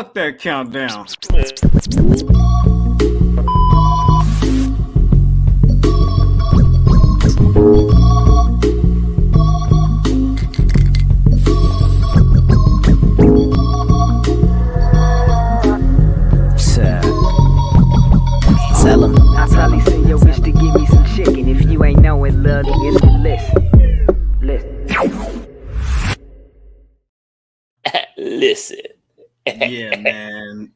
fuck that countdown. Tell him. I probably send your bitch to give me some chicken. If you ain't knowing, love, it's the listen. Yeah, man.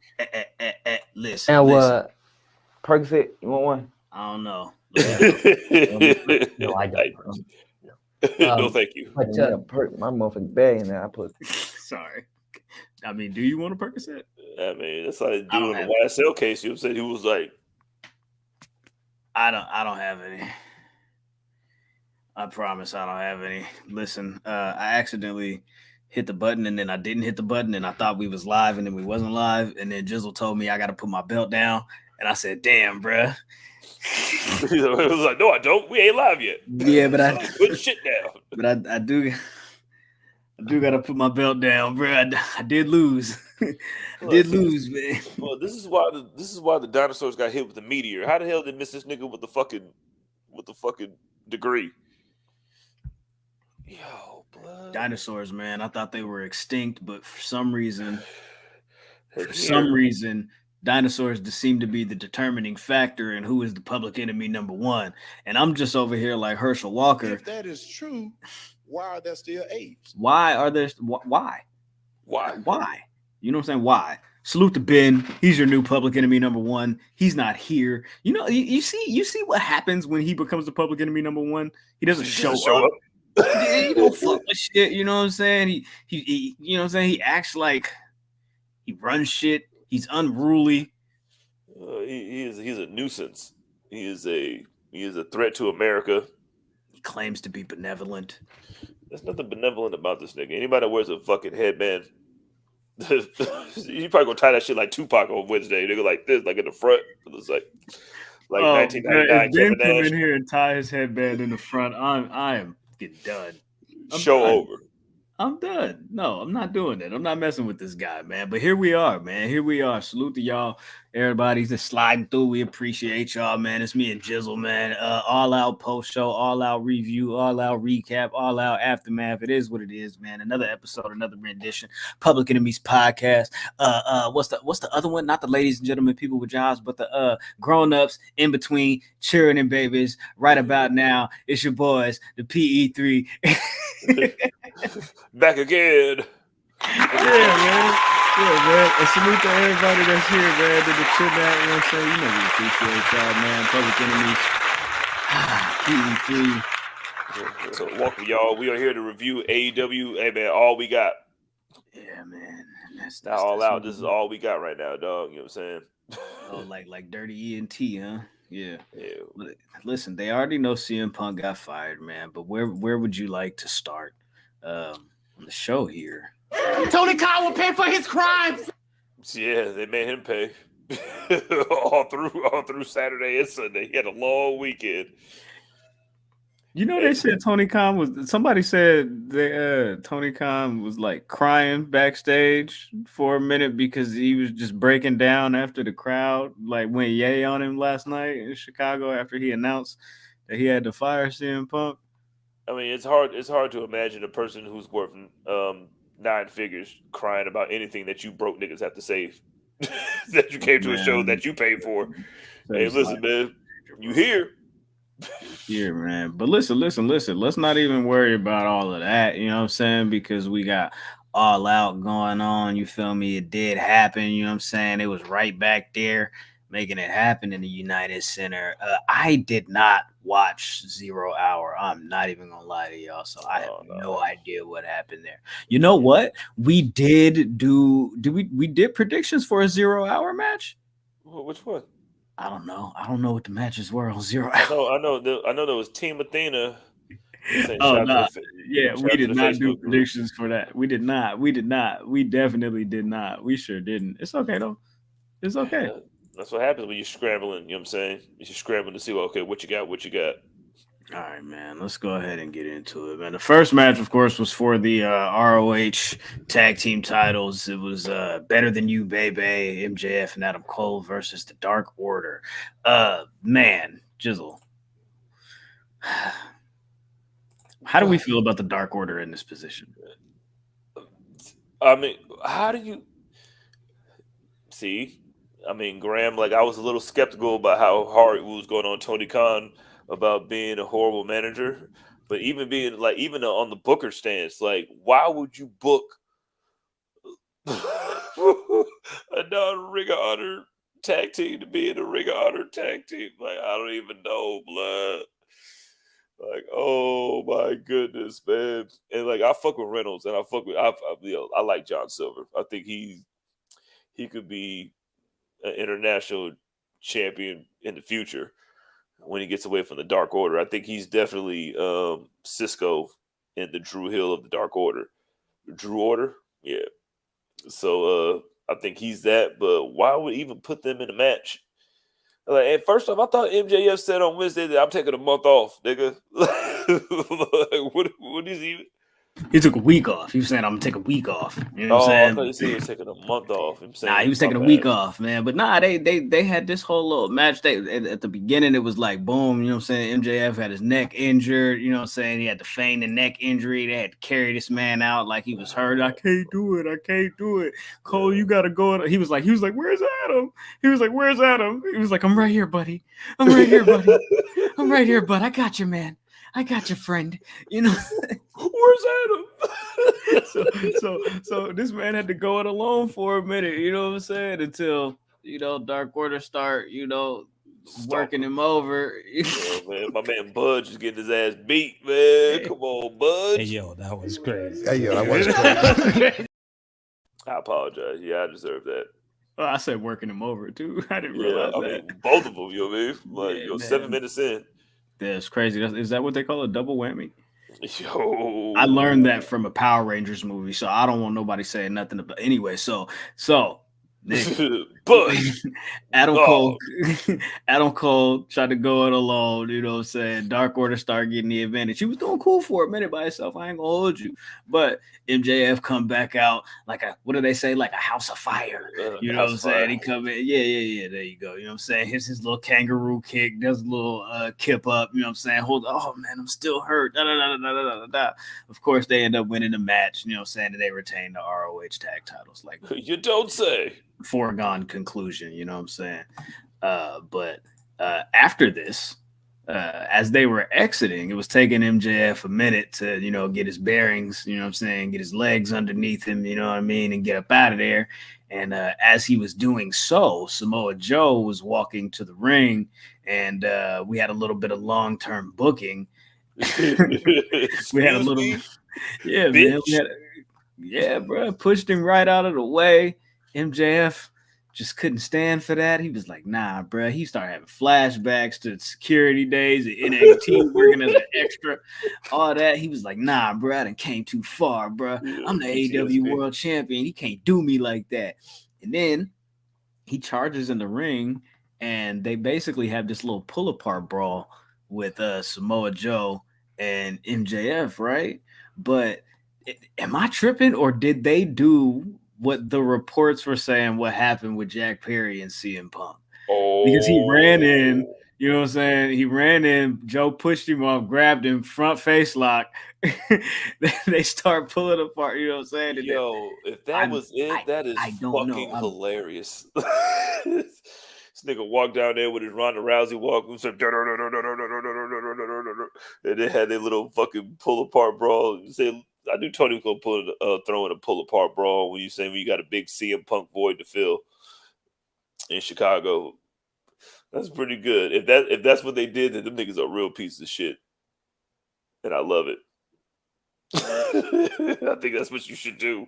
Listen. And listen. Percocet, you want one? I don't know. No, I don't. No, thank you. But my motherfucking bag in there, I put. Sorry. I mean, do you want a Percocet? I mean, that's how they do in the YSL case. You know what I'm saying? He was like, I don't have any. I promise I don't have any. Listen, I accidentally hit the button and then I didn't hit the button and I thought we was live and then we wasn't live. And then Jizzle told me I got to put my belt down. And I said, damn, bruh. It was like, no, I don't. We ain't live yet. Yeah, but I put shit down. But I do got to put my belt down, bruh. I did lose. Lose, man. Well, this is why the dinosaurs got hit with the meteor. How the hell did miss this nigga with the fucking degree? Yo, blood. Dinosaurs, man. I thought they were extinct, but for some reason, dinosaurs just seem to be the determining factor in who is the public enemy number one. And I'm just over here like Herschel Walker. If that is true, why are there still apes? Why? You know what I'm saying? Why? Salute to Ben. He's your new public enemy number one. He's not here. You know, you see what happens when he becomes the public enemy number one? He doesn't show up. He don't fuck with shit. You know what I'm saying? He you know what I'm saying? He acts like he runs shit. He's unruly. He's a nuisance. He is a threat to America. He claims to be benevolent. There's nothing benevolent about this nigga. Anybody that wears a fucking headband, you probably gonna tie that shit like Tupac on Wednesday. Nigga like this, like in the front. It's like 1999. Ben come in here and tie his headband in the front. I am getting done. Over. I'm done. No, I'm not doing it. I'm not messing with this guy, man. But here we are, man. Here we are. Salute to y'all. Everybody's just sliding through. We appreciate y'all, man. It's me and Jizzle, man. All out post show, all out review, all out recap, all out aftermath. It is what it is, man. Another episode, another rendition. Public Enemies podcast. What's the other one? Not the ladies and gentlemen, people with jobs, but the grown-ups in between, cheering and babies. Right about now, it's your boys, the PE3. Back again. Yeah, man. And salute to everybody that's here, man. To the chill out, you know what I'm saying? You know we appreciate y'all, man. Public Enemies. PE3. So welcome, y'all. We are here to review AEW. Hey, man, all we got. Yeah, man. That's All out. This is all we got right now, dog. You know what I'm saying? Oh, like Dirty ENT, huh? Yeah. Listen, they already know CM Punk got fired, man. But where would you like to start on the show here? Tony Khan will pay for his crimes. Yeah, they made him pay all through Saturday and Sunday. He had a long weekend. You know, they said Tony Khan was. Somebody said Tony Khan was like crying backstage for a minute because he was just breaking down after the crowd like went yay on him last night in Chicago after he announced that he had to fire CM Punk. I mean, it's hard to imagine a person who's worth 9 figures crying about anything that you broke niggas have to say that you came to a show that you paid for. Hey, listen, man, you here? Yeah, man. But listen. Let's not even worry about all of that. You know what I'm saying? Because we got All Out going on. You feel me? It did happen. You know what I'm saying? It was right back there making it happen in the United Center. I did not watch 0 Hour. I'm not even gonna lie to y'all. So I have no idea what happened there. You know what? We did we did predictions for a 0 Hour match? Which one? I don't know. I don't know what the matches were on 0 Hour. I know there was Team Athena. Oh no! Yeah, we did not do predictions for that. We did not. We definitely did not. We sure didn't. It's okay though. It's okay. That's what happens when you're scrambling. You know what I'm saying? You're scrambling to see, what you got. All right, man. Let's go ahead and get into it, man. The first match, of course, was for the ROH tag team titles. It was Better Than You, Baby, MJF and Adam Cole versus the Dark Order. Man, Jizzle. How do we feel about the Dark Order in this position? I mean, how do you see? I mean, Graham, like I was a little skeptical about how hard it was going on Tony Khan about being a horrible manager, but even being like even on the Booker stance, like why would you book a non-Ring of Honor tag team to be in a Ring of Honor tag team? Like I don't even know, blood. Like, oh my goodness, man! And like, I fuck with Reynolds, and I like John Silver. I think he could be an international champion in the future when he gets away from the Dark Order. I think he's definitely Cisco in the Drew Hill of the Dark Order. Drew Order, yeah. So I think he's that. But why would even put them in a match? Like, and first off, I thought MJF said on Wednesday that I'm taking a month off, nigga. Like, what is he? He took a week off. He was saying, I'm going to take a week off. You know what I'm saying? I thought he said he was taking a month off. Nah, he was taking a week off, man. But nah, they had this whole little match. At the beginning, it was like, boom, you know what I'm saying? MJF had his neck injured. You know what I'm saying? He had to feign a neck injury. They had to carry this man out like he was hurt. I can't do it. Cole, you got to go. He was like, where's Adam? He was like, where's Adam? He was like, I'm right here, buddy. I'm right here, bud. I got you, man. I got your friend. You know, where's Adam? so this man had to go it alone for a minute. You know what I'm saying? Until Dark Order start, working him over. Oh, man, my man Budge is getting his ass beat, man. Come on, Budge. Hey, yo, that was crazy. Hey, yo, that was crazy. I apologize. Yeah, I deserve that. Well, I said working him over too. I didn't realize that. I mean, both of them. You know what I mean? Like, 7 minutes in. That's crazy. Is that what they call a double whammy? Yo, I learned that from a Power Rangers movie, so I don't want nobody saying nothing about. Anyway, so but Adam Cole tried to go it alone. You know what I'm saying? Dark Order started getting the advantage. He was doing cool for a minute by himself. I ain't gonna hold you, but MJF come back out like what do they say? Like a house of fire. You know what I'm saying? He come in, yeah. There you go. You know what I'm saying? His little kangaroo kick, does a little kip up. You know what I'm saying? Oh man, I'm still hurt. Da. Of course, they end up winning the match. You know what I'm saying? And they retain the ROH tag titles. Like you don't say. Foregone conclusion, you know what I'm saying? But after this, as they were exiting, it was taking MJF a minute to, get his bearings, you know what I'm saying, get his legs underneath him, you know what I mean, and get up out of there. And as he was doing so, Samoa Joe was walking to the ring, and we had a little bit of long-term booking. We had a little, yeah, man. Bro, pushed him right out of the way. MJF just couldn't stand for that. He was like, nah, bro. He started having flashbacks to security days at NXT, working as an extra, all that. He was like, nah, bro, I done came too far, bro. I'm the AEW World Champion. He can't do me like that. And then he charges in the ring, and they basically have this little pull-apart brawl with Samoa Joe and MJF, right? But am I tripping, or did they do what the reports were saying what happened with Jack Perry and CM Punk? Because he ran in, you know what I'm saying? He ran in, Joe pushed him off, grabbed him, front face lock. They start pulling apart, you know what I'm saying? And if that was it, that is fucking hilarious. This nigga walked down there with his Ronda Rousey walk and said, and they had their little fucking pull apart brawl. I knew Tony was gonna throw in a pull apart brawl when you got a big CM Punk void to fill in Chicago. That's pretty good. If that's what they did, then them niggas are real pieces of shit, and I love it. I think that's what you should do.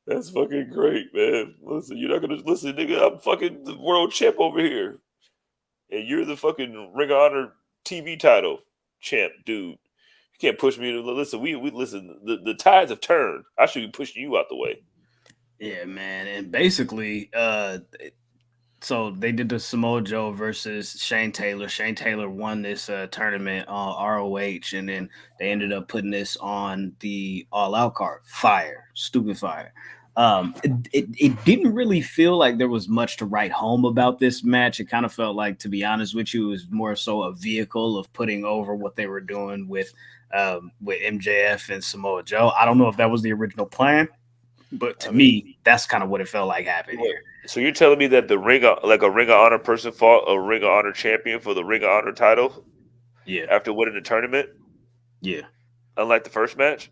That's fucking great, man. Listen, you're not gonna listen, nigga. I'm fucking the world champ over here, and you're the fucking Ring of Honor TV title champ, dude. You can't push me to listen. We listen. The tides have turned. I should be pushing you out the way. Yeah, man. And basically, So they did the Samoa Joe versus Shane Taylor. Shane Taylor won this tournament on ROH, and then they ended up putting this on the All Out card. Fire, stupid fire. It didn't really feel like there was much to write home about this match. It kind of felt like, to be honest with you, it was more so a vehicle of putting over what they were doing with MJF and Samoa Joe. I don't know if that was the original plan, but to me, that's kind of what it felt like happened here. So you're telling me that a Ring of Honor person fought a Ring of Honor champion for the Ring of Honor title? Yeah. After winning the tournament? Yeah. Unlike the first match?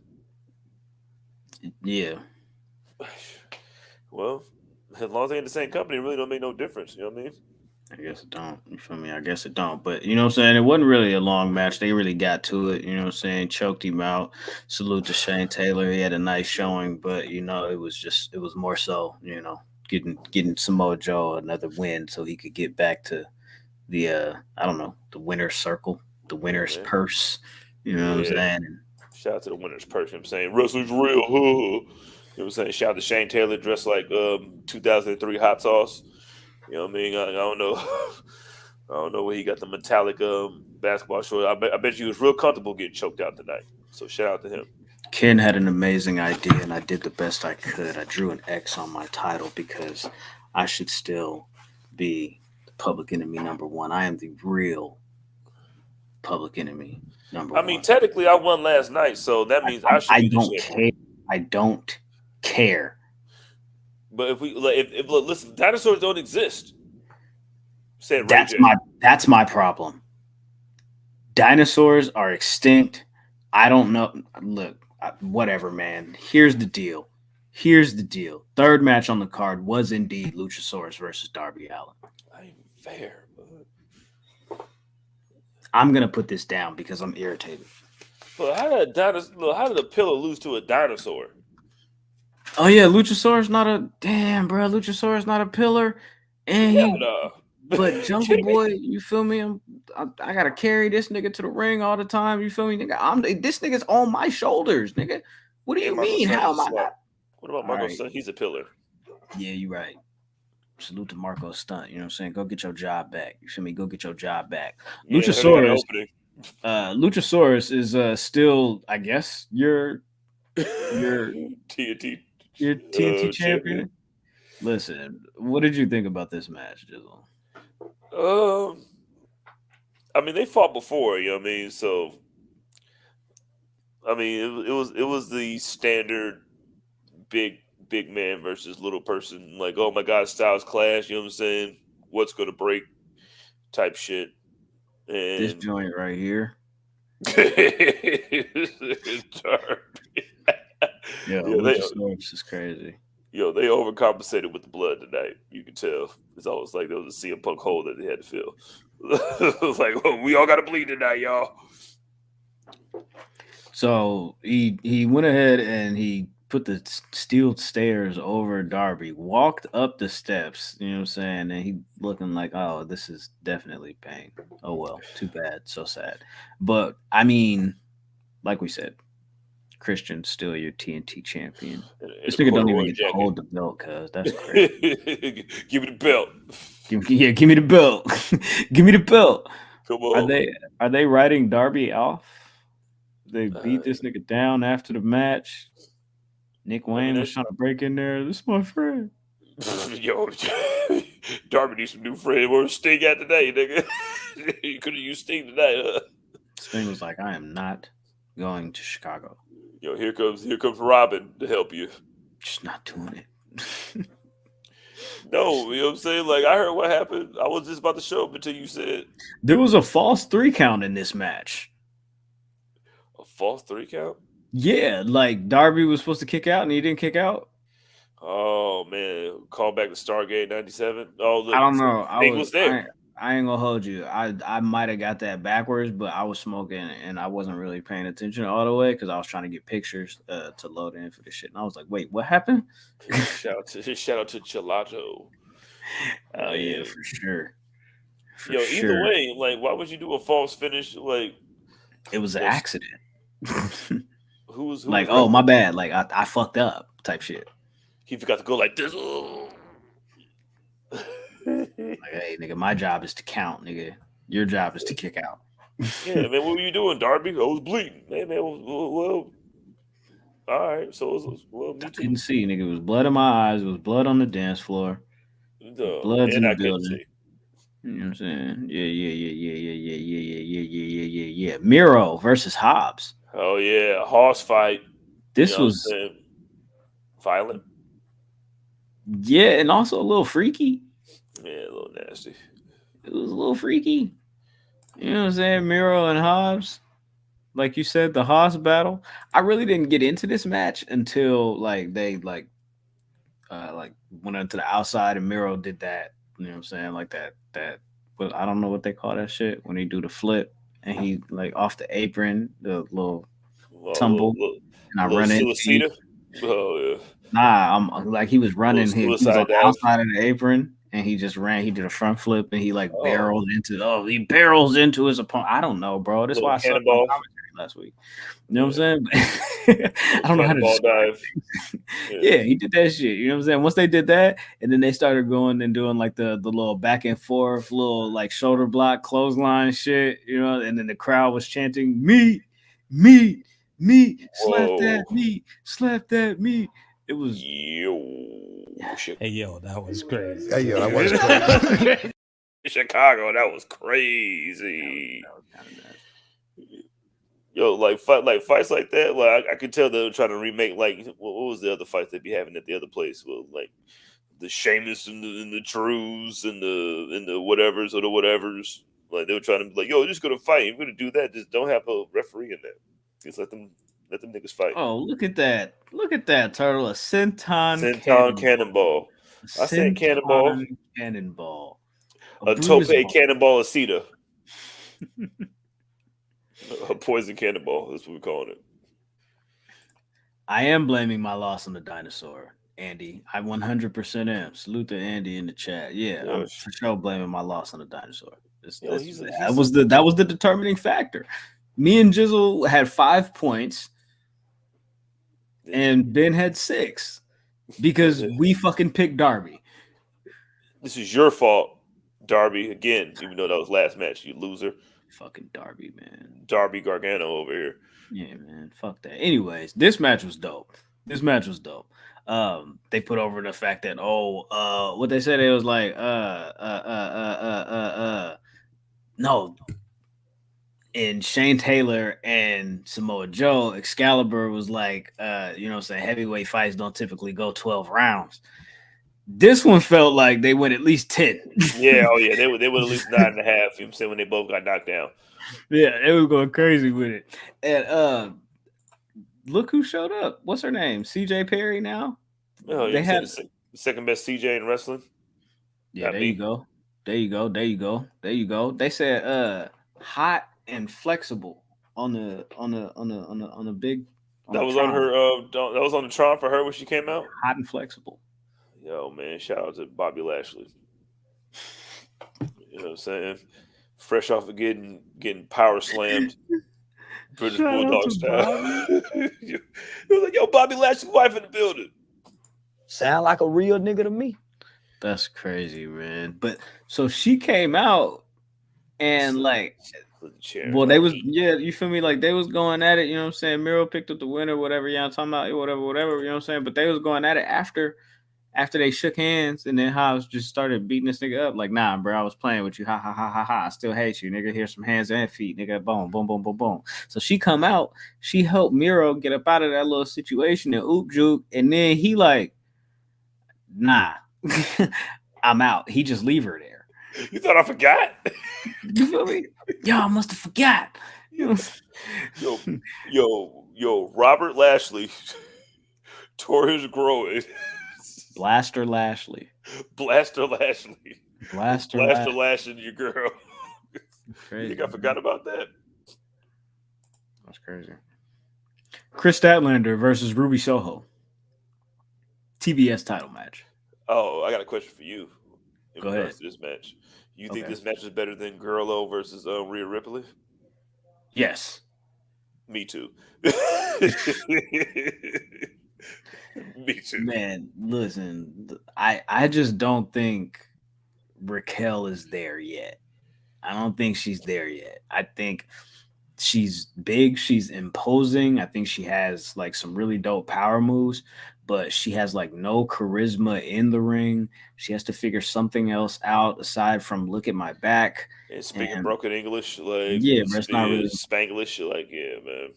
Yeah. Well, as long as they're in the same company, it really don't make no difference. You know what I mean? I guess it don't. You feel me? I guess it don't. But you know what I'm saying? It wasn't really a long match. They really got to it. You know what I'm saying? Choked him out. Salute to Shane Taylor. He had a nice showing, but it was more so, getting Samoa Joe another win so he could get back to the the winner's circle, the winner's purse. You know what I'm saying? And shout out to the winner's purse. You know what I'm saying? Wrestling's real. You know what I'm saying? Shout out to Shane Taylor dressed like 2003 hot sauce. You know what I mean? I don't know. I don't know where he got the metallic basketball short. I bet you was real comfortable getting choked out tonight. So shout out to him. Ken had an amazing idea, and I did the best I could. I drew an X on my title because I should still be the public enemy number one. I am the real public enemy number one. I mean, technically, I won last night, so that means I should. I don't care. I don't care. But if listen, dinosaurs don't exist. Said that's my problem. Dinosaurs are extinct. I don't know. Look, whatever, man. Here's the deal. Third match on the card was indeed Luchasaurus versus Darby Allin. Ain't fair, bud. I'm gonna put this down because I'm irritated. But how did a pillow lose to a dinosaur? Oh yeah, Luchasaurus not a pillar, and but Jungle Boy, you feel me? I gotta carry this nigga to the ring all the time. You feel me, nigga? This nigga's on my shoulders, nigga. What do you mean? How am I not? What about Marco's son? He's a pillar. Yeah, you're right. Salute to Marco's stunt. You know what I'm saying? Go get your job back. You feel me? Go get your job back. Yeah, Luchasaurus is still, I guess, your TNT. Your TNT champion. Listen, what did you think about this match, Jizzle? I mean, they fought before, you know what I mean? So, I mean, it was the standard big man versus little person, like, oh my God, styles clash, you know what I'm saying? What's gonna break type shit. And this joint right here. Luchasaurus is crazy. Yo, they overcompensated with the blood tonight. You can tell. It's almost like there was a CM Punk hole that they had to fill. It was like, oh, we all got to bleed tonight, y'all. So he went ahead and he put the steel stairs over Darby, walked up the steps, you know what I'm saying? And he looking like, oh, this is definitely pain. Oh, well, too bad. So sad. But, I mean, like we said, Christian's still your TNT champion. This nigga don't even get to hold the belt, cuz that's crazy. Give me the belt. Give me the belt. Give me the belt. Come on. Are they writing Darby off? They beat this nigga down after the match. Nick Wayne was trying to break in there. This is my friend. Yo, Darby needs some new friend. Where's Sting at today, nigga? You could have used Sting tonight, huh? Sting was like, I am not going to Chicago. Yo, here comes Robin to help you. Just not doing it. No, you know what I'm saying? Like, I heard what happened. I was just about to show up until you said. There was a false 3 count in this match. A false 3 count? Yeah, like Darby was supposed to kick out and he didn't kick out. Oh, man. Call back to Stargate 97. Oh, look, I don't know. I was there. I ain't gonna hold you. I might have got that backwards, but I was smoking and I wasn't really paying attention all the way because I was trying to get pictures to load in for this shit. And I was like, wait, what happened? Shout out to Gelato. Oh yeah, for sure. Either way, like, why would you do a false finish? Like, it was an accident. Who was like, oh my bad, like I fucked up type shit. He forgot to go like this. Like, hey, nigga, my job is to count, nigga. Your job is to kick out. Yeah, man, what were you doing, Darby? I was bleeding. Hey, man, well, all right. So, well, me I too. couldn't see, nigga. It was blood in my eyes. It was blood on the dance floor. Blood's in And the I couldn't building. see. You know what I'm saying? Yeah. Miro versus Hobbs. Oh, yeah. Hoss fight. This was, violent. yeah, and also a little freaky. Yeah, a little nasty. It was a little freaky. You know what I'm saying? Miro and Hobbs. Like you said, the Hobbs battle. I really didn't get into this match until like they like went onto the outside and Miro did that. You know what I'm saying? Like that but I don't know what they call that shit when he do the flip and he like off the apron, the little tumble, and I run into him. Oh yeah. Nah, I'm like he was running. He was on the dive. outside of the apron, and he just ran. He did a front flip, and he like barrels into his opponent. I don't know, bro. That's why I sucked on commentary last week. You know what I'm saying? I don't know how to describe it. Yeah, he did that shit. You know what I'm saying? Once they did that, and then they started going and doing like the little back and forth, little like shoulder block, clothesline shit. You know, and then the crowd was chanting "meat, meat, meat, slap that meat, slap that meat." It was shit. Hey, yo, that was crazy. Hey, yo, that was crazy. Chicago, that was crazy. Yo, fights like that. Like I could tell they were trying to remake. Like what was the other fights they'd be having at the other place? Well, like the Sheamus and the Drews and the whatevers or the whatevers. Like they were trying to be like, yo, just gonna fight. You're gonna do that. Just don't have a referee in there. Just let them niggas fight. Oh, look at that! Look at that turtle. A senton cannonball. I said cannonball. Cannonball. A tope cannonball aceta. A poison cannonball. That's what we're calling it. I am blaming my loss on the dinosaur, Andy. I 100% am. Salute to Andy in the chat. Yeah, I'm for sure blaming my loss on the dinosaur. That was the determining factor. Me and Jizzle had 5 points, and Ben had 6 because we fucking picked Darby. This is your fault, Darby. Again, even though that was last match, you loser. Fucking Darby, man. Darby Gargano over here. Yeah, man. Fuck that. Anyways, this match was dope. They put over the fact that what they said, it was like no. And Shane Taylor and Samoa Joe, Excalibur was like, you know what I'm saying, heavyweight fights don't typically go 12 rounds. This one felt like they went at least 10. Yeah, they went at least 9.5. You know what I'm saying, when they both got knocked down. Yeah, they were going crazy with it. And look who showed up. What's her name? CJ Perry now? Oh, they had the second best CJ in wrestling. Yeah, there you go. They said hot and flexible on the big. That was on her. That was on the Tron for her when she came out. Hot and flexible. Yo, man, shout out to Bobby Lashley. You know what I'm saying? Fresh off of getting power slammed. British Bulldog style. It was like, yo, Bobby Lashley's wife in the building. Sound like a real nigga to me. That's crazy, man. But so she came out and like, well, they was, yeah, you feel me? Like they was going at it, you know what I'm saying? Miro picked up the winner, whatever, yeah, I'm talking about, whatever, you know what I'm saying? But they was going at it after they shook hands, and then Hobbs just started beating this nigga up. Like, nah, bro, I was playing with you. Ha, ha, ha, ha, ha. I still hate you, nigga. Here's some hands and feet, nigga. Boom, boom, boom, boom, boom. So she come out. She helped Miro get up out of that little situation and oop juke. And then he like, nah, I'm out. He just leave her there. You thought I forgot? You feel me? Y'all must have forgot. You know? Yo, Robert Lashley tore his groin. Blaster Lashley. Blaster lashing your girl. Crazy, you think I forgot about that? That's crazy. Kris Statlander versus Ruby Soho. TBS title match. Oh, I got a question for you. Go ahead. This match. You think this match is better than Gurlo versus Rhea Ripley? Yes. Me too. Me too. Man, listen, I just don't think Raquel is there yet. I don't think she's there yet. I think she's big, she's imposing. I think she has like some really dope power moves, but she has like no charisma in the ring. She has to figure something else out aside from look at my back. And speaking broken English, like yeah, but it's not really Spanglish, like yeah, man.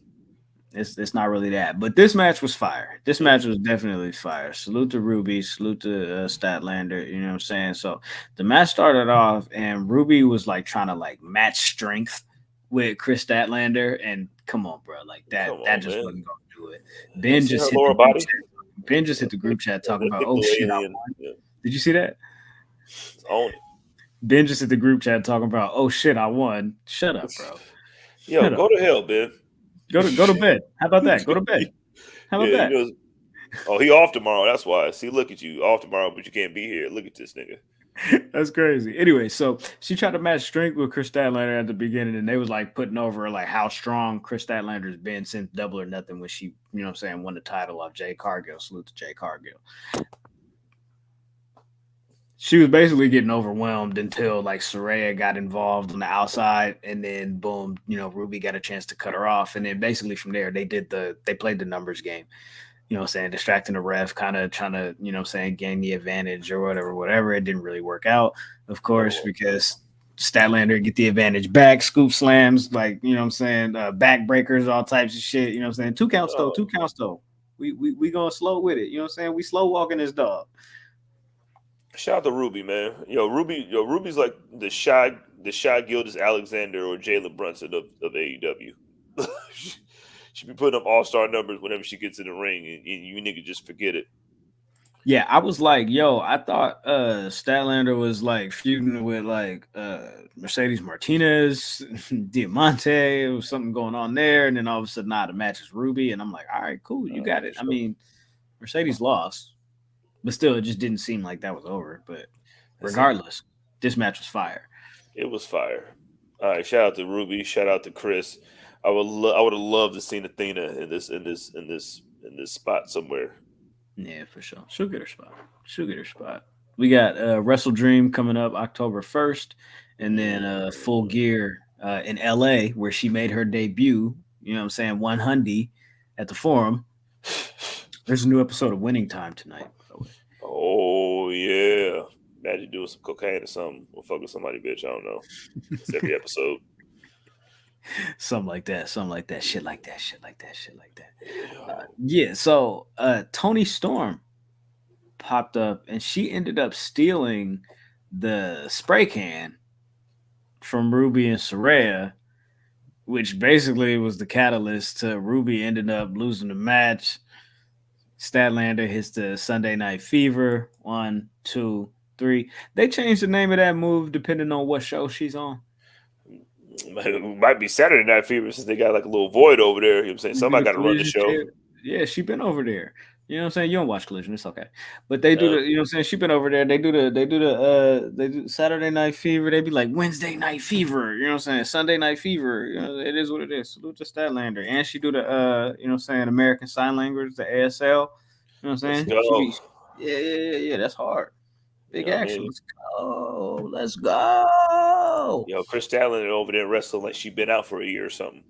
It's not really that. But this match was fire. This match was definitely fire. Salute to Ruby, salute to Statlander, you know what I'm saying? So the match started off and Ruby was like trying to like match strength with Kris Statlander, and come on, bro, like that just wasn't gonna do it. Ben just hit the group chat talking about, oh shit, I won. Yeah. Did you see that? Own it. Ben just hit the group chat talking about, oh shit, I won. Shut up, bro. Yo, Shut go up. to hell, Ben. Go to bed. How about that? Go to bed. How about that? He off tomorrow. That's why. See, look at you. Off tomorrow, but you can't be here. Look at this nigga. That's crazy. Anyway, so she tried to match strength with Kris Statlander at the beginning, and they was like putting over like how strong Kris Statlander's been since Double or Nothing when she, you know what I'm saying, won the title off Jay Cargill. Salute to Jay Cargill. She was basically getting overwhelmed until like Saraya got involved on the outside, and then boom, you know, Ruby got a chance to cut her off, and then basically from there they played the numbers game. You know what I'm saying, distracting the ref, kind of trying to, you know what I'm saying, gain the advantage or whatever. It didn't really work out, of course, because Statlander get the advantage back, scoop slams, like, you know what I'm saying, back breakers, all types of shit, you know what I'm saying, two counts though. We going slow with it, you know what I'm saying, we slow walking this dog. Shout out to Ruby, man. Ruby's like the shy Gildas Alexander or Jalen Brunson of AEW. She be putting up all-star numbers whenever she gets in the ring, and you niggas just forget it. Yeah, I was like, yo, I thought Statlander was like feuding with like Mercedes Martinez, Diamante. There was something going on there, and then all of a sudden, the match is Ruby, and I'm like, all right, cool, you got it. Sure. I mean, Mercedes lost, but still, it just didn't seem like that was over. But regardless, this match was fire. It was fire. All right, shout out to Ruby, shout out to Kris. I would have loved to see Athena in this spot somewhere. Yeah, for sure. She'll get her spot. We got Wrestle Dream coming up October 1st, and then Full Gear in LA where she made her debut. You know what I'm saying? 100 at the Forum. There's a new episode of Winning Time tonight. Oh yeah, imagine doing some cocaine or something, or fuck with somebody, bitch. I don't know. It's every episode. Something like that, shit like that. Yeah, so Toni Storm popped up and she ended up stealing the spray can from Ruby and Saraya, which basically was the catalyst to Ruby ended up losing the match. Statlander hits the Sunday Night Fever. 1, 2, 3. They changed the name of that move depending on what show she's on. It might be Saturday Night Fever since they got like a little void over there. You know what I'm saying? Somebody got to run the show. Yeah, she been over there. You know what I'm saying? You don't watch Collision, it's okay. But they do the, you know what I'm saying? She been over there. They do Saturday Night Fever. They be like Wednesday Night Fever. You know what I'm saying? Sunday Night Fever. You know, it is what it is. Salute to Statlander. And she do the you know what I'm saying, American Sign Language, the ASL. You know what I'm saying? Yeah. That's hard. Big action. Let's go. Yo, Kris Statlander over there wrestling like she been out for a year or something.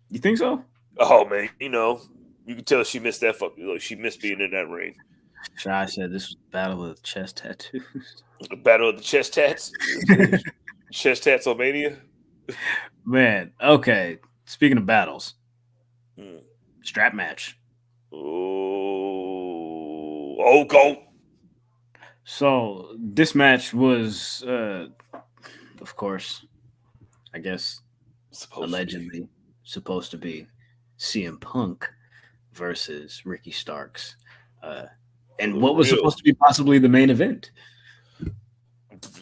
You think so? Oh man, you know, you can tell she missed that she missed being in that ring. Shy said this was Battle of the Chest Tattoos. The Battle of the Chest Tats? Chest Tatsomania? Man, okay. Speaking of battles, strap match. Oh, go. So this match was, of course, I guess, allegedly supposed to be CM Punk versus Ricky Starks. And what was supposed to be possibly the main event?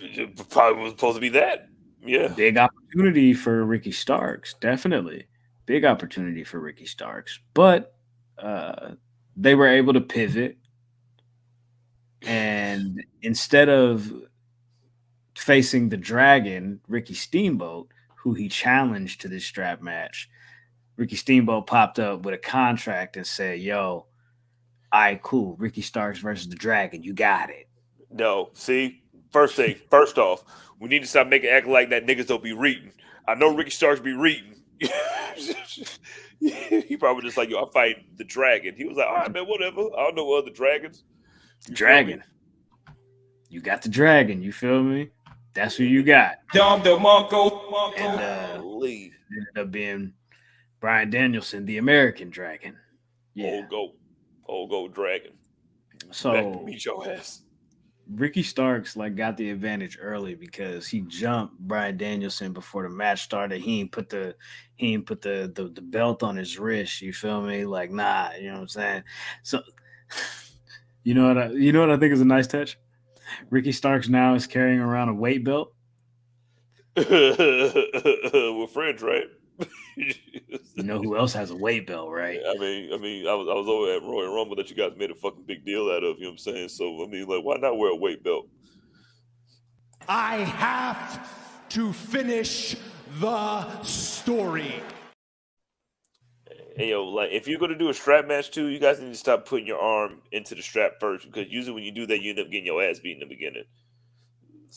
It probably was supposed to be that. Yeah. Big opportunity for Ricky Starks. Definitely. Big opportunity for Ricky Starks. But they were able to pivot. And instead of facing the Dragon, Ricky Steamboat, who he challenged to this strap match, Ricky Steamboat popped up with a contract and said, yo, all right, cool. Ricky Starks versus the Dragon. You got it. No, see, First off, we need to stop acting like that niggas don't be reading. I know Ricky Starks be reading. He probably just like, yo, I'm fighting the dragon. He was like, all right, man, whatever. I don't know other dragons. Dragon. You got the dragon. You feel me? That's who you got. Dom the Monko. And ended up being Bryan Danielson, the American Dragon. Yeah. Old goat dragon. So back to meet your ass. Ricky Starks got the advantage early because he jumped Bryan Danielson before the match started. He ain't put the belt on his wrist. You feel me? Like, nah, you know what I'm saying? So you know what I think is a nice touch? Ricky Starks now is carrying around a weight belt. We're friends, right? You know who else has a weight belt, right? I was over at Royal Rumble that you guys made a fucking big deal out of. You know what I'm saying? So like, why not wear a weight belt? I have to finish the story. Hey, yo, like, if you're gonna do a strap match too, you guys need to stop putting your arm into the strap first, because usually when you do that, you end up getting your ass beat in the beginning.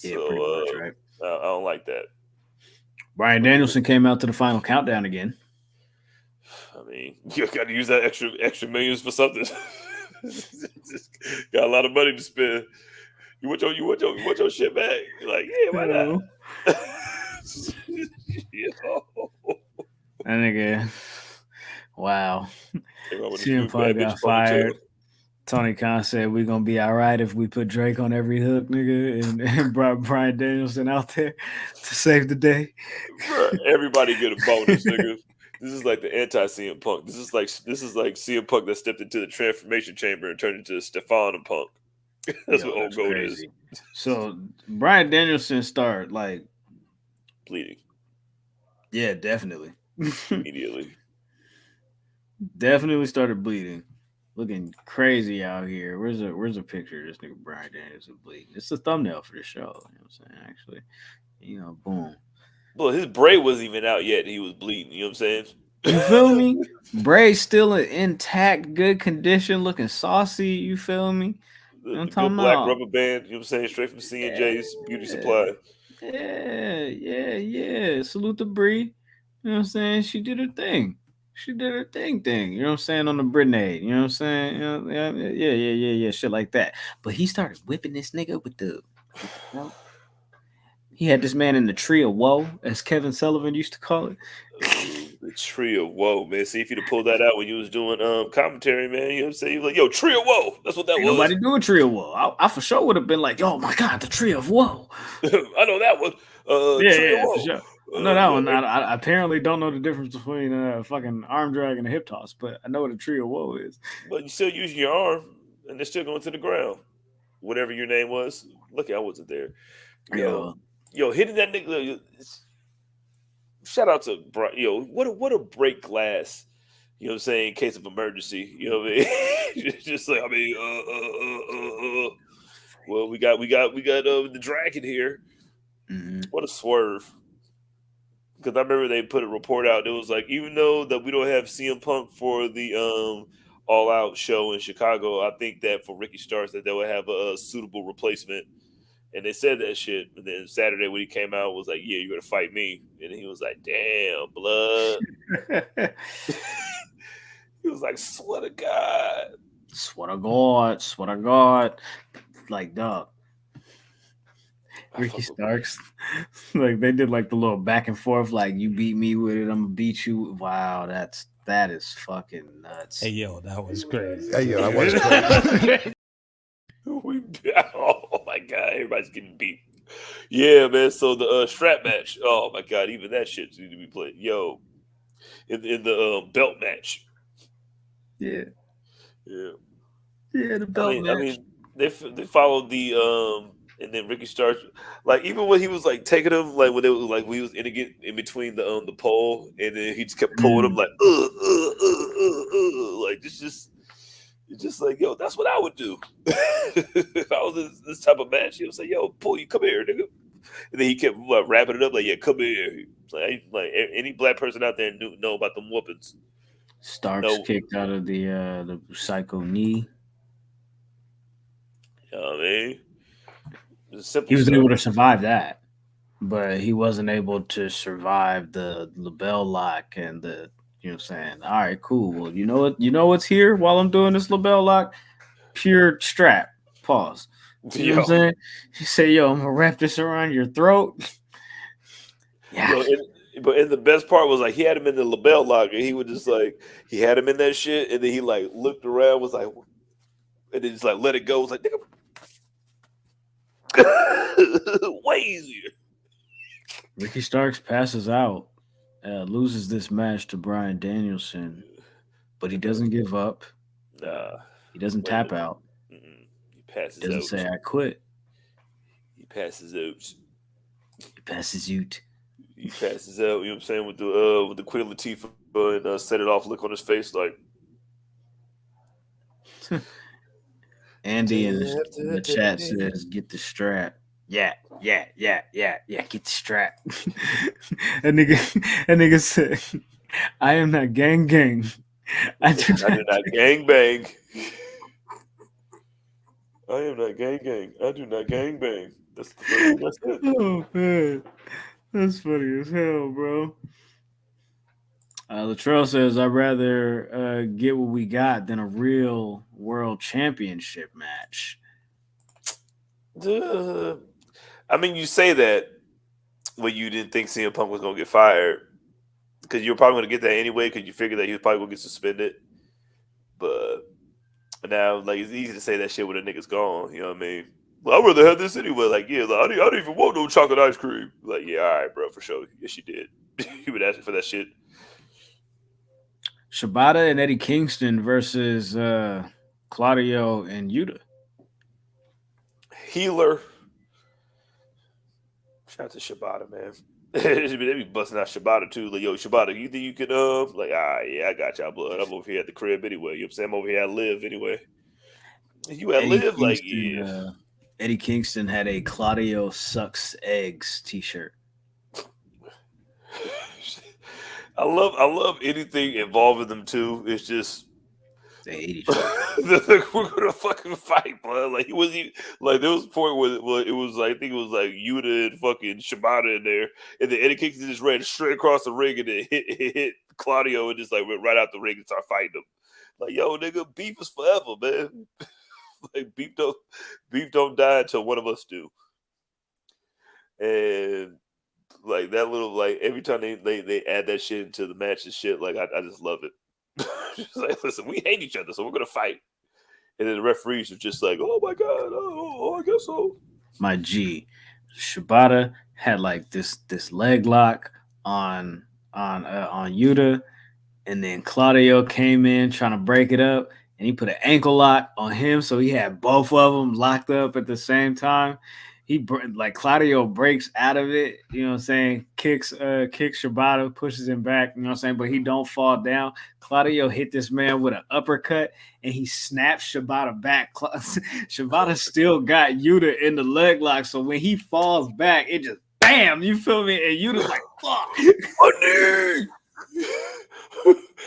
Yeah, so pretty much, right? I don't like that. Bryan Danielson came out to the final countdown again. I mean, you got to use that extra millions for something. Got a lot of money to spend. You want your shit back? You're like, yeah, why not? That nigga, wow. CM Punk got fired. Tony Khan said we're gonna be all right if we put Drake on every hook, nigga, and brought Bryan Danielson out there to save the day. Bruh, everybody get a bonus, nigga. This is like the anti-CM Punk. This is like CM Punk that stepped into the transformation chamber and turned into Stefan and Punk. That's what old goat is. So Bryan Danielson started like bleeding. Yeah, definitely. Immediately. Definitely started bleeding. Looking crazy out here. Where's a picture of this nigga Bryan Danielson bleeding? It's the thumbnail for the show. You know what I'm saying? Actually, boom. Well, his braid wasn't even out yet. He was bleeding. You know what I'm saying? You feel me? Braid still in intact, good condition, looking saucy. You feel me? The good black rubber band. You know what I'm saying? Straight from C&J's Beauty Supply. Yeah. Salute to Bree. You know what I'm saying? She did her thing. You know what I'm saying? On the Britney. You know what I'm saying? Yeah. Shit like that. But he started whipping this nigga with the. He had this man in the tree of woe, as Kevin Sullivan used to call it. The tree of woe, man. See if you'd have pulled that out when you was doing commentary, man. You know what I'm saying? You like, yo, tree of woe. That's what that was. Nobody doing tree of woe. I for sure would have been like, oh my God, the tree of woe. I know that one. Tree of woe. For sure. I know that one. I apparently don't know the difference between a fucking arm drag and a hip toss, but I know what a tree of woe is. But you still using your arm, and they're still going to the ground. Whatever your name was. Look, I wasn't there. Yo, hitting that nigga. Shout out to Bryan. Yo, what a break glass. You know what I'm saying? In case of emergency. You know what I mean? Just like, well, we got the dragon here. Mm-hmm. What a swerve. Because I remember they put a report out. It was like, even though that we don't have CM Punk for the All Out show in Chicago, I think that for Ricky Starks that they would have a suitable replacement. And they said that shit. And then Saturday when he came out was like, yeah, you're going to fight me. And he was like, damn, blood. He was like, swear to God. Swear to God. Like, dog. Ricky Starks, like they did like the little back and forth, like you beat me with it, I'm gonna beat you. Wow, that is fucking nuts. Hey yo, that was crazy. Hey yo, that was crazy. Oh my God, everybody's getting beat. Yeah, man. So the strap match. Oh my God, even that shit needs to be played. Yo, in the belt match. Yeah, the belt match. I mean, they followed the and then Ricky Starks, like even when he was like taking him, like when it was like we was in between the pole, and then he just kept pulling him like like it's just like, yo, that's what I would do if I was in this type of match. He would say, yo, pull you, come here, nigga. And then he kept wrapping it up like, yeah, come here. Like any black person out there know about them whoopings. Starks kicked out of the psycho knee. You know what I mean? simple He was stuff. able to survive that, but he wasn't able to survive the label lock and the, you know what I'm saying? All right, cool. Well, you know what's here while I'm doing this label lock? Pure strap. Pause. You know what I'm saying? He said, yo, I'm gonna wrap this around your throat. Yeah. Yo, and the best part was like he had him in the label lock, and he was just like he had him in that shit, and then he like looked around, was like, and then just like let it go. Was like, nigga, way easier. Ricky Starks passes out, loses this match to Bryan Danielson, but he doesn't give up. Nah, he doesn't tap out. He passes He doesn't out. say I quit. He passes out. He passes out. He passes out. You know what I'm saying, with the Queen Latifah and set it off look on his face like. Andy in the chat says, "Get the strap." Yeah. Get the strap. That nigga said, "I am not gang. I do not gang bang. I am not gang. I do not gang bang." That's the first thing I said. Oh man, that's funny as hell, bro. Latrell says, "I'd rather get what we got than a real world championship match." I mean, you say that when you didn't think CM Punk was gonna get fired, because you were probably gonna get that anyway, because you figured that he was probably gonna get suspended. But now, like, it's easy to say that shit when a nigga's gone. You know what I mean? Well, I'd rather have this anyway. Like, yeah, like, I didn't even want no chocolate ice cream. Like, yeah, all right, bro, for sure. Yes, you did. You would ask for that shit. Shibata and Eddie Kingston versus Claudio and Yuta. Healer. Shout out to Shibata, man. They be busting out Shibata too. Like, yo, Shibata, you think you can like, yeah, I got y'all blood. I'm over here at the crib anyway. You know what I'm saying? I'm over here at Live anyway. You at Live, like, yeah. Eddie Kingston had a Claudio sucks eggs t-shirt. I love anything involving them too. It's just they hate each other. We're gonna fucking fight, bro. Like, he wasn't like, there was a point where it was like, I think it was like Yuta and fucking Shibata in there, and then Eddie Kingston just ran straight across the ring and then hit Claudio and just like went right out the ring and started fighting him. Like, yo, nigga, beef is forever, man. Like, beef don't die until one of us do. And like that little, like, every time they add that shit into the match and shit, like, I just love it. Just like, listen, we hate each other, so we're gonna fight. And then the referees are just like, oh my god, oh I guess so. My G, Shibata had like this leg lock on Yuta, and then Claudio came in trying to break it up, and he put an ankle lock on him, so he had both of them locked up at the same time. Like, Claudio breaks out of it, you know what I'm saying? Kicks Shibata, pushes him back, you know what I'm saying? But he don't fall down. Claudio hit this man with an uppercut, and he snaps Shibata back. Shibata still got Yuta in the leg lock, so when he falls back, it just bam, you feel me? And Yuta's like, fuck. My knee.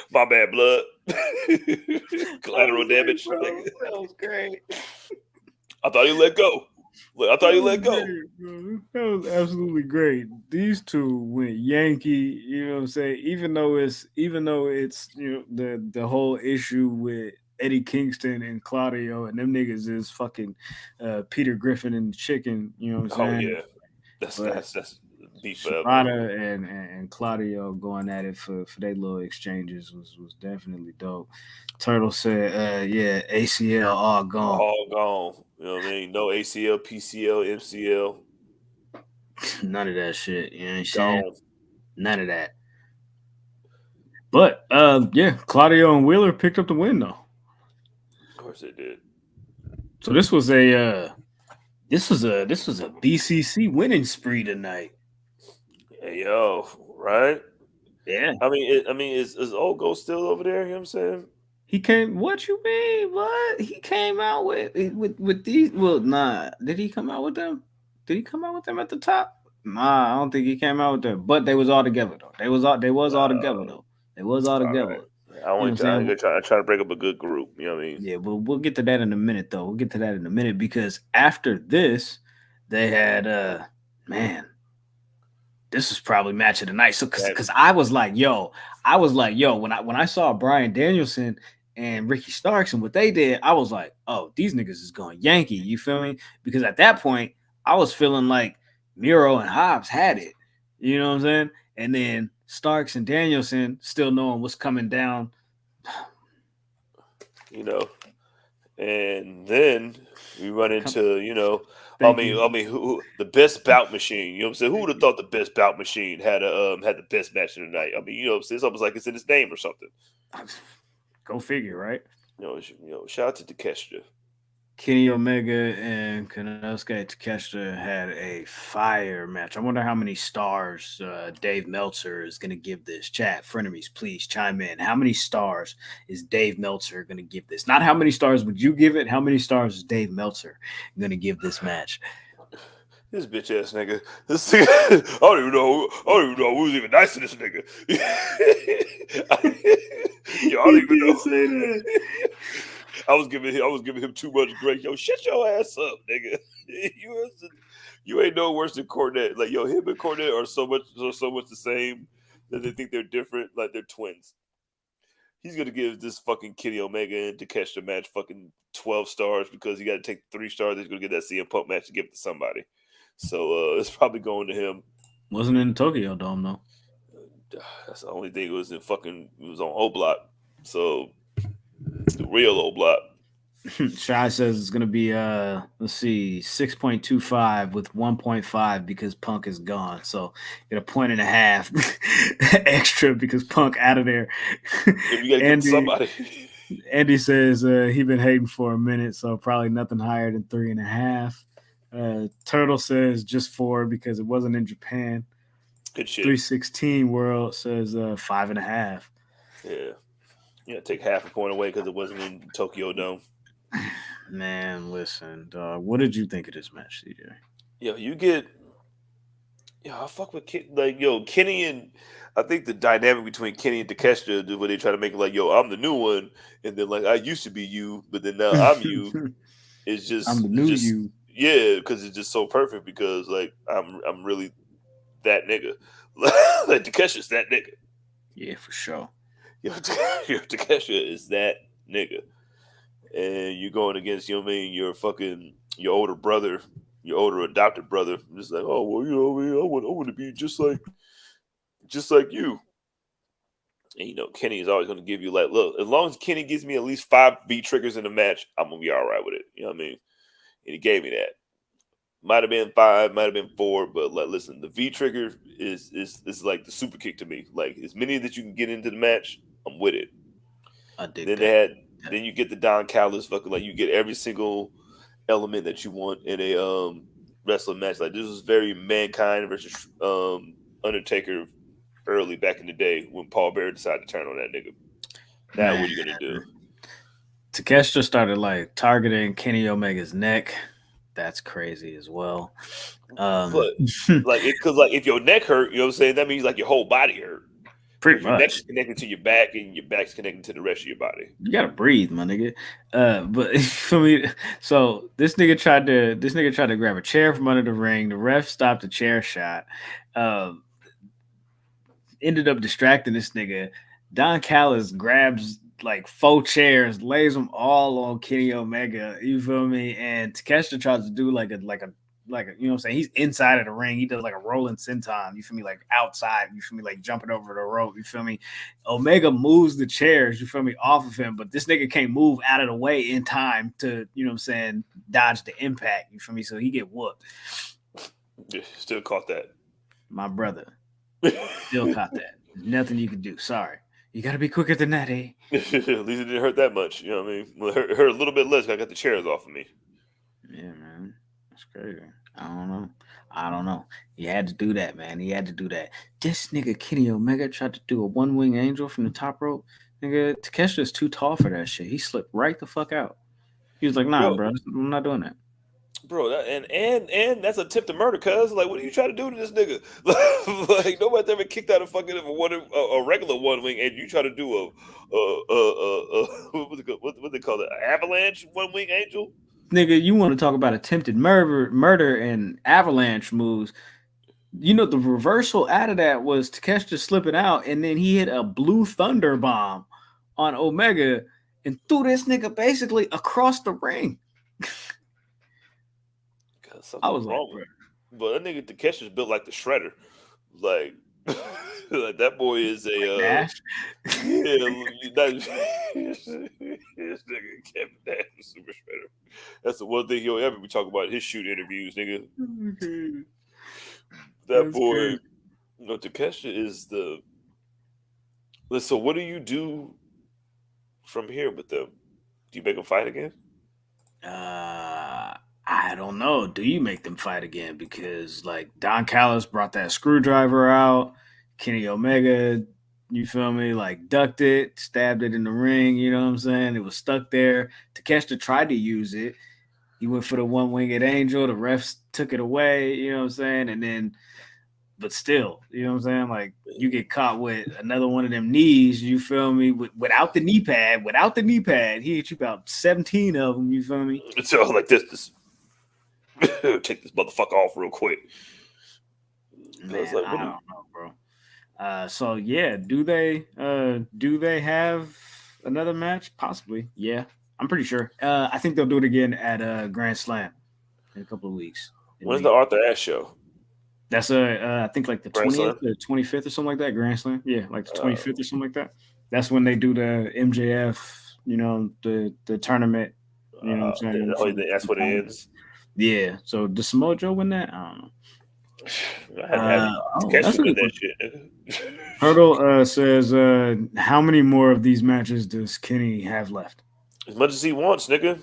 My bad, blood. Collateral damage. Bro, that was great. I thought you let go. Look, I thought you let go. That was absolutely great. These two went Yankee, you know what I'm saying? Even though it's you know, the whole issue with Eddie Kingston and Claudio, and them niggas is fucking Peter Griffin and the Chicken, you know what I'm saying? Oh yeah. That's beef forever. Shibata and Claudio going at it for their little exchanges was definitely dope. Turtle said, yeah, ACL all gone. All gone. You know what I mean? No ACL, PCL, MCL. None of that shit. You know what I'm saying? None of that. But yeah, Claudio and Wheeler picked up the win though. Of course they did. So this was a BCC winning spree tonight. Hey, yo, right? Yeah. I mean, is Old Ghost still over there? You know what I'm saying? He came. What you mean? What he came out with these? Well, nah. Did he come out with them? Did he come out with them at the top? Nah, I don't think he came out with them. But they was all together though. They was all together though. They was all together. Right. I want to try to break up a good group. You know what I mean? Yeah, but we'll get to that in a minute though. We'll get to that in a minute because after this, they had man, this is probably match of the night. So because I was like, yo, when I saw Bryan Danielson and Ricky Starks and what they did, I was like, oh, these niggas is going Yankee. You feel me? Because at that point, I was feeling like Miro and Hobbs had it. You know what I'm saying? And then Starks and Danielson still knowing what's coming down. You know, and then we run into, you know, who the best bout machine. You know what I'm saying? Who would have thought the best bout machine had the best match of the night? I mean, you know what I'm saying? It's almost like it's in his name or something. Go figure, right? You know, shout out to Takeshita. Kenny Omega and Konosuke Takeshita had a fire match. I wonder how many stars Dave Meltzer is going to give this. Chat, frenemies, please chime in. How many stars is Dave Meltzer going to give this? Not how many stars would you give it. How many stars is Dave Meltzer going to give this match? This bitch ass nigga. This nigga, I don't even know who's even nice to this nigga. Yo, I don't even know. Say that. I was giving him too much grace. Yo, shut your ass up, nigga. You ain't no worse than Cornette. Like, yo, him and Cornette are so much the same that they think they're different, like they're twins. He's gonna give this fucking Kenny Omega and Takeshita match fucking 12 stars because he got to take 3 stars. He's gonna get that CM Punk match to give it to somebody. So it's probably going to him. Wasn't in Tokyo Dome though. That's the only thing. It was on O Block. So the real O Block. Shy says it's gonna be 6.25 with 1.5 because Punk is gone. So get a 1.5 extra because Punk out of there. If you gotta get somebody. Andy says he been hating for a minute, so probably nothing higher than 3.5. Turtle says just 4 because it wasn't in Japan. Good shit. 316 World says 5.5. Yeah, take half a point away because it wasn't in Tokyo Dome. Man, listen, dog. What did you think of this match, CJ? I fuck with Kenny and I think the dynamic between Kenny and Takeshita, where they try to make it like, yo, I'm the new one, and then like I used to be you, but then now I'm you. It's just I'm the new you. Yeah, because it's just so perfect because like I'm really that nigga. Like Takeshia's that nigga. Yeah, for sure. Takeshita is that nigga. And you're going against, you know what I mean, your older brother, your older adopted brother. I'm just like, oh well, you know what I mean, I want to be just like you. And you know, Kenny is always going to give you like, look, as long as Kenny gives me at least 5 V triggers in the match, I'm gonna be all right with it. You know what I mean? And he gave me that. Might have been 5, might have been 4, but like, listen, the V trigger is like the super kick to me. Like as many that you can get into the match, I'm with it. I dig then that. Then you get the Don Callis fucking like you get every single element that you want in a wrestling match. Like this was very Mankind versus Undertaker early back in the day when Paul Bearer decided to turn on that nigga. Now what are you gonna do? Takeshita started like targeting Kenny Omega's neck. That's crazy as well. But like because like if your neck hurt, you know what I'm saying, that means like your whole body hurt. Pretty your much. Your neck's connected to your back, and your back's connected to the rest of your body. You gotta breathe, my nigga. But for me, so this nigga tried to grab a chair from under the ring. The ref stopped the chair shot. Ended up distracting this nigga. Don Callis grabs like 4 chairs, lays them all on Kenny Omega. You feel me? And Takeshita tries to do like a you know what I'm saying? He's inside of the ring. He does like a rolling senton. You feel me? Like outside. You feel me? Like jumping over the rope. You feel me? Omega moves the chairs, you feel me, off of him. But this nigga can't move out of the way in time to, you know what I'm saying, dodge the impact. You feel me? So he get whooped. Yeah, still caught that. My brother. Still caught that. Nothing you can do. Sorry. You got to be quicker than that, eh? At least it didn't hurt that much. You know what I mean? Well, it hurt a little bit less. I got the chairs off of me. Yeah, man. That's crazy. I don't know. He had to do that, man. He had to do that. This nigga Kenny Omega tried to do a 1-wing angel from the top rope. Nigga, Takeshita is too tall for that shit. He slipped right the fuck out. He was like, nah, bro, I'm not doing that. Bro, and that's a tip to murder, cuz. Like, what are you trying to do to this nigga? Like, nobody's ever kicked out a fucking a regular 1-wing, and you try to do what they call it? An avalanche 1-wing angel? nigga, you want to talk about attempted murder and avalanche moves. You know, the reversal out of that was Takeshita slipping out, and then he hit a blue thunder bomb on Omega and threw this nigga basically across the ring. I was wrong like, but that nigga Takeshi's built like the Shredder. Like, like that boy is a Nash? this nigga Kevin Nash is super Shredder. That's the one thing he'll ever be talking about in his shoot interviews, nigga. That That's boy, crazy. you know, Takeshita is the. So what do you do from here with them? Do you make them fight again? I don't know. Do you make them fight again? Because like Don Callis brought that screwdriver out, Kenny Omega, you feel me? Like ducked it, stabbed it in the ring. You know what I'm saying? It was stuck there. Takeshita tried to use it. He went for the one-winged angel. The refs took it away. You know what I'm saying? And then, but still, you know what I'm saying? Like you get caught with another one of them knees. You feel me? Without the knee pad, he hit you about 17 of them. You feel me? So like this. Take this motherfucker off real quick. Man, I don't know, bro. So yeah, do they have another match? Possibly. Yeah, I'm pretty sure. I think they'll do it again at Grand Slam in a couple of weeks. When's the Arthur Ashe show? That's I think like the Grand 20th Slam? or 25th or something like that. Grand Slam. Yeah, like the 25th or something like that. That's when they do the MJF, you know, the tournament. You know what I'm saying? That's what it ends. Yeah. So does Samoa Joe win that? I don't know. That's a good that shit. Hurdle says, how many more of these matches does Kenny have left? As much as he wants, nigga.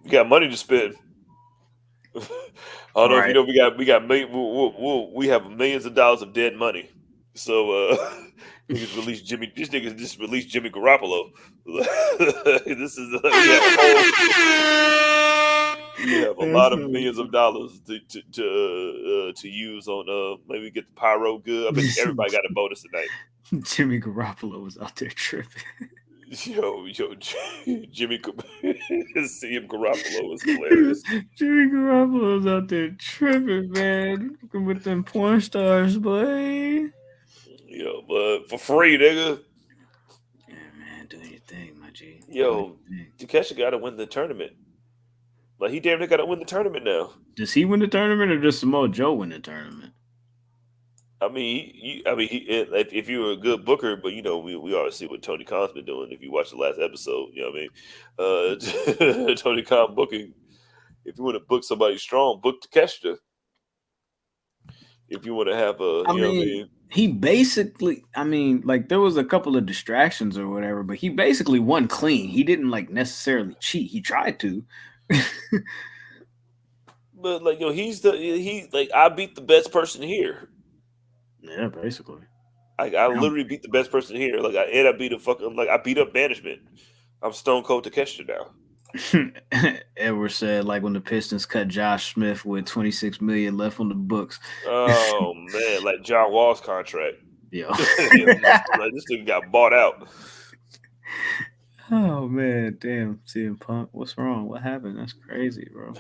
You got money to spend. I don't know if you know we have millions of dollars of dead money. So this niggas just released Jimmy Garoppolo. This is we have a lot of millions of dollars to use on maybe get the pyro good. I mean everybody got a bonus tonight. Jimmy Garoppolo was out there tripping. Yo, Jimmy CM Garoppolo was hilarious. Jimmy Garoppolo was out there tripping, man. With them porn stars, boy. Yo, but for free, nigga. Yeah, man, do your thing, my G. Yo, Takeshita got to win the tournament. Like he damn near got to win the tournament now. Does he win the tournament or does Samoa Joe win the tournament? I mean, if you were a good booker, but you know, we already see what Tony Khan's been doing. If you watch the last episode, you know what I mean. Tony Khan booking. If you want to book somebody strong, book Takeshita. If you want to have he basically, like there was a couple of distractions or whatever, but he basically won clean. He didn't like necessarily cheat. He tried to. But like, yo, I beat the best person here. Yeah, basically. I literally beat the best person here. Like I beat I beat up management. I'm Stone Cold Takeshita now. Edward said, like when the Pistons cut Josh Smith with $26 million left on the books. Oh man, like John Wall's contract. Yeah, like this thing got bought out. Oh man, damn, CM Punk, what's wrong? What happened? That's crazy, bro.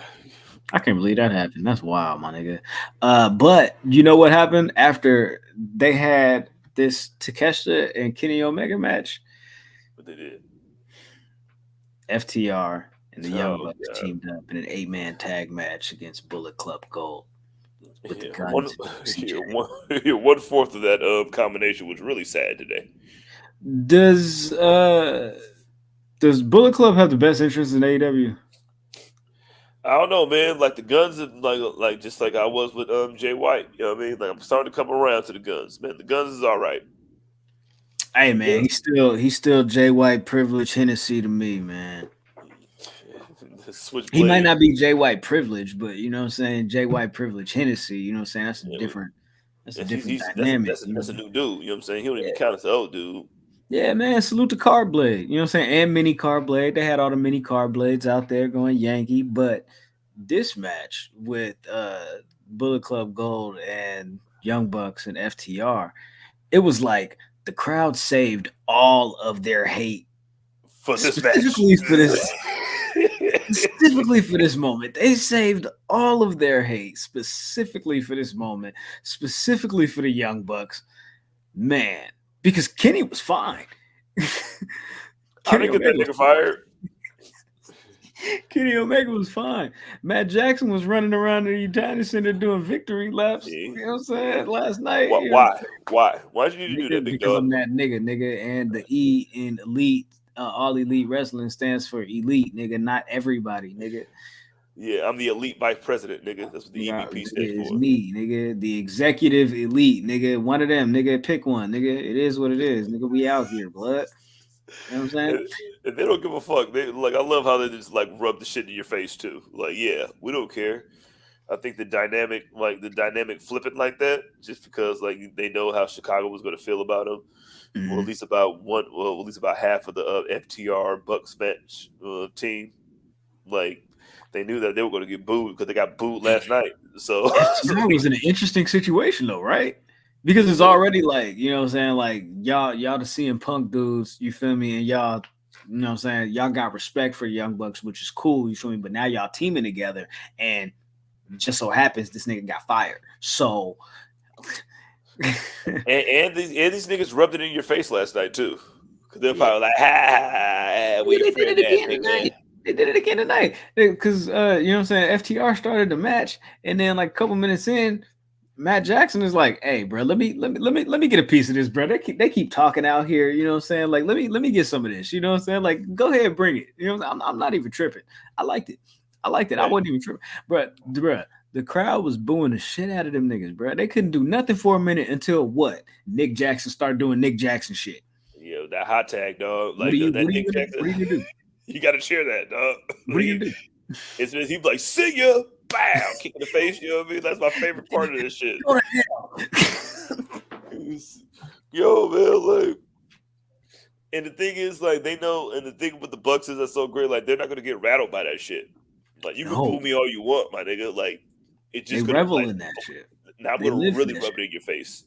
I can't believe that happened. That's wild, my nigga. But you know what happened after they had this Takeshita and Kenny Omega match? What they did? FTR and the Young Bucks teamed up in an 8-man tag match against Bullet Club Gold. With the guns. 1/4 of that combination was really sad today. Does Bullet Club have the best interest in AEW? I don't know, man. Like the Guns, like just like I was with Jay White. You know what I mean? Like I'm starting to come around to the Guns, man. The Guns is all right. Hey, man, he's still Jay White privilege Hennessy to me, man. He might not be Jay White privilege, but you know what I'm saying? Jay White privilege Hennessy. You know what I'm saying? That's a different dynamic. That's a new dude. You know what I'm saying? He don't even count as the old dude. Yeah, man. Salute to Card Blade. You know what I'm saying? And Mini Card Blade. They had all the Mini Card Blades out there going Yankee. But this match with Bullet Club Gold and Young Bucks and FTR, it was like the crowd saved all of their hate for this match. For this. specifically for this moment. They saved all of their hate specifically for this moment, specifically for the Young Bucks. Man, because Kenny was fine. I didn't get that nigga fired. Kenny Omega was fine. Matt Jackson was running around the United Center doing victory laps. Yeah. You know what I'm saying? Last night. Why? Why'd you need to do that, big because dog? I'm that nigga. And the E in elite, all elite wrestling stands for elite, nigga, not everybody, nigga. Yeah, I'm the elite vice president, nigga. That's what the EVP stands for. It's me, nigga. The executive elite, nigga. One of them, nigga. Pick one, nigga. It is what it is, nigga. We out here, blood. You know what I'm saying? And they don't give a fuck. They like, I love how they just like rub the shit in your face too. Like, yeah, we don't care. I think the dynamic flipping like that, just because like they know how Chicago was going to feel about them. Mm-hmm. Well, at least about half of the FTR Bucks match team, like they knew that they were going to get booed because they got booed last night. So that was an interesting situation, though, right? Because it's already like, you know what I'm saying, like y'all the CM Punk dudes, you feel me, and y'all, you know what I'm saying, y'all got respect for Young Bucks, which is cool, you feel me, but now y'all teaming together, and just so happens this nigga got fired. So and these niggas rubbed it in your face last night too. Cause they're probably like, we they did it again tonight. They did it again tonight. Because you know what I'm saying, FTR started the match, and then like a couple minutes in, Matt Jackson is like, "Hey, bro, let me get a piece of this, bro. They keep talking out here, you know what I'm saying? Like, let me get some of this, you know what I'm saying? Like, go ahead, bring it. You know, I'm not even tripping. I liked it. Right. I wasn't even tripping, bro. The crowd was booing the shit out of them niggas, bro. They couldn't do nothing for a minute until what? Nick Jackson started doing Nick Jackson shit. Yeah, that hot tag, dog. Like what Nick Jackson. What are you gonna do? You got to cheer that, dog. What are you gonna do? It's he's like, "See ya." Bow, kick in the face, you know what I mean? That's my favorite part of this shit. Yo, man, like, and the thing is, like, they know, and the thing with the Bucks is that's so great, like, they're not gonna get rattled by that shit. Like, you can boo me all you want, my nigga. Like, it just they revel in that shit. Now I'm gonna really rub it in your face.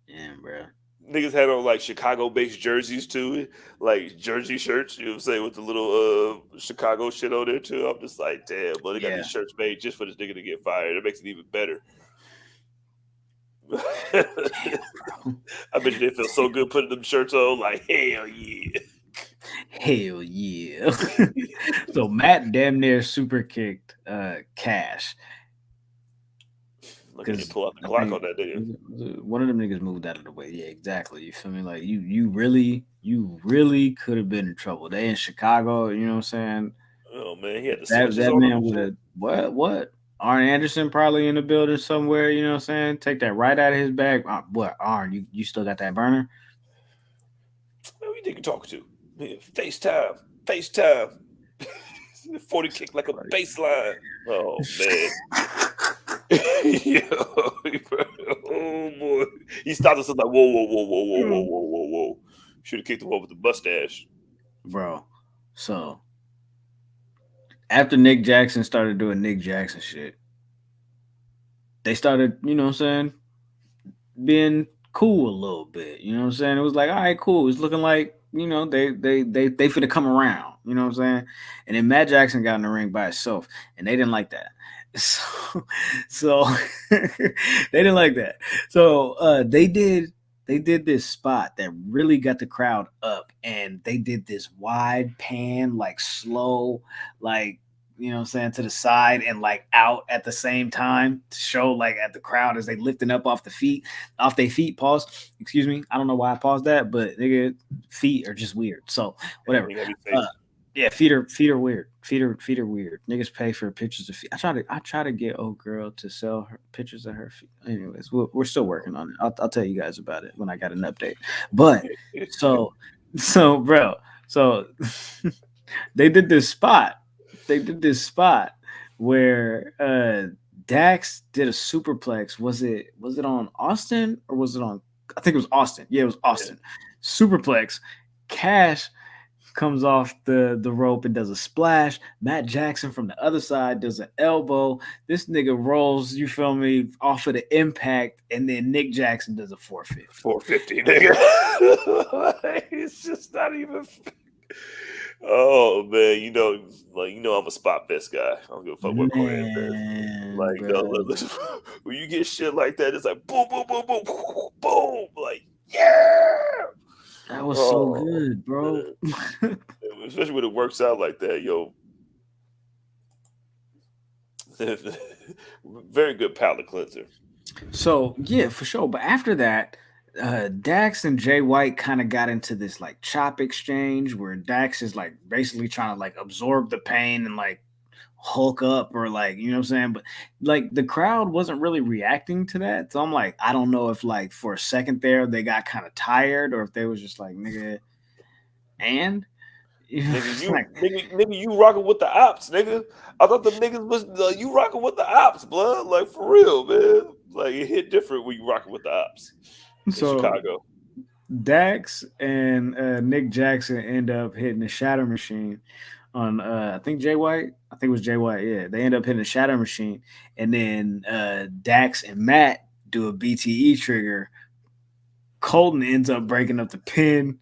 Yeah, bro. Niggas had on like Chicago-based jerseys too, like jersey shirts. You know what I'm saying, with the little Chicago shit on there too. I'm just like, damn, but they got these shirts made just for this nigga to get fired. It makes it even better. Damn, I bet you they feel so good putting them shirts on. Like, hell yeah, hell yeah. So Matt damn near super kicked Cash. Look at you pull out the clock on that nigga. One of them niggas moved out of the way. Yeah, exactly. You feel me? Like you really could have been in trouble. They in Chicago, you know what I'm saying? Oh man, he had to that man would have what? Arn Anderson probably in the building somewhere, you know what I'm saying? Take that right out of his bag. What, Arn, you still got that burner? Who you think you're talking to? Man, FaceTime. 40 kick like a baseline. Oh man. Yo, oh boy, he stopped us like, whoa. Should have kicked him over with the mustache, bro. So after Nick Jackson started doing Nick Jackson shit, they started, you know what I'm saying, being cool a little bit. You know what I'm saying? It was like, all right, cool. It's looking like, you know, they finna come around. You know what I'm saying? And then Matt Jackson got in the ring by himself, and they didn't like that. So they didn't like that. So they did this spot that really got the crowd up, and they did this wide pan, like slow, like, you know what I'm saying, to the side and like out at the same time to show like at the crowd as they lifting up off their feet. Pause. Excuse me. I don't know why I paused that, but nigga, feet are just weird. So whatever. Yeah, feet are weird. Feet are weird. Niggas pay for pictures of feet. I try to get old girl to sell her pictures of her feet. Anyways, we're still working on it. I'll tell you guys about it when I got an update. But so bro, so they did this spot. Where Dax did a superplex. Was it on Austin or was it on? I think it was Austin. Yeah, it was Austin. Yeah. Superplex. Cash comes off the rope and does a splash. Matt Jackson from the other side does an elbow. This nigga rolls, you feel me, off of the impact, and then Nick Jackson does a 450. 450, nigga. It's just not even. Oh man, I'm a spot fest guy. I don't give a fuck what Conan says. Like, when you get shit like that, it's like boom, boom, boom, boom, boom, like yeah. That was so good, bro. Especially when it works out like that, yo. Very good palate cleanser. So yeah, for sure. But after that, Dax and Jay White kind of got into this like chop exchange where Dax is like basically trying to like absorb the pain and like hulk up or like, you know what I'm saying? But like the crowd wasn't really reacting to that. So I'm like, I don't know if like for a second there they got kind of tired or if they was just like, nigga, and nigga, you rocking with the ops, nigga. I thought the niggas was you rocking with the ops, blood. Like for real, man. Like it hit different when you rocking with the ops in Chicago. Dax and Nick Jackson end up hitting the Shatter Machine on I think Jay White. I think it was Jay White. Yeah, they end up hitting the Shatter Machine, and then Dax and Matt do a BTE trigger. Colton ends up breaking up the pin.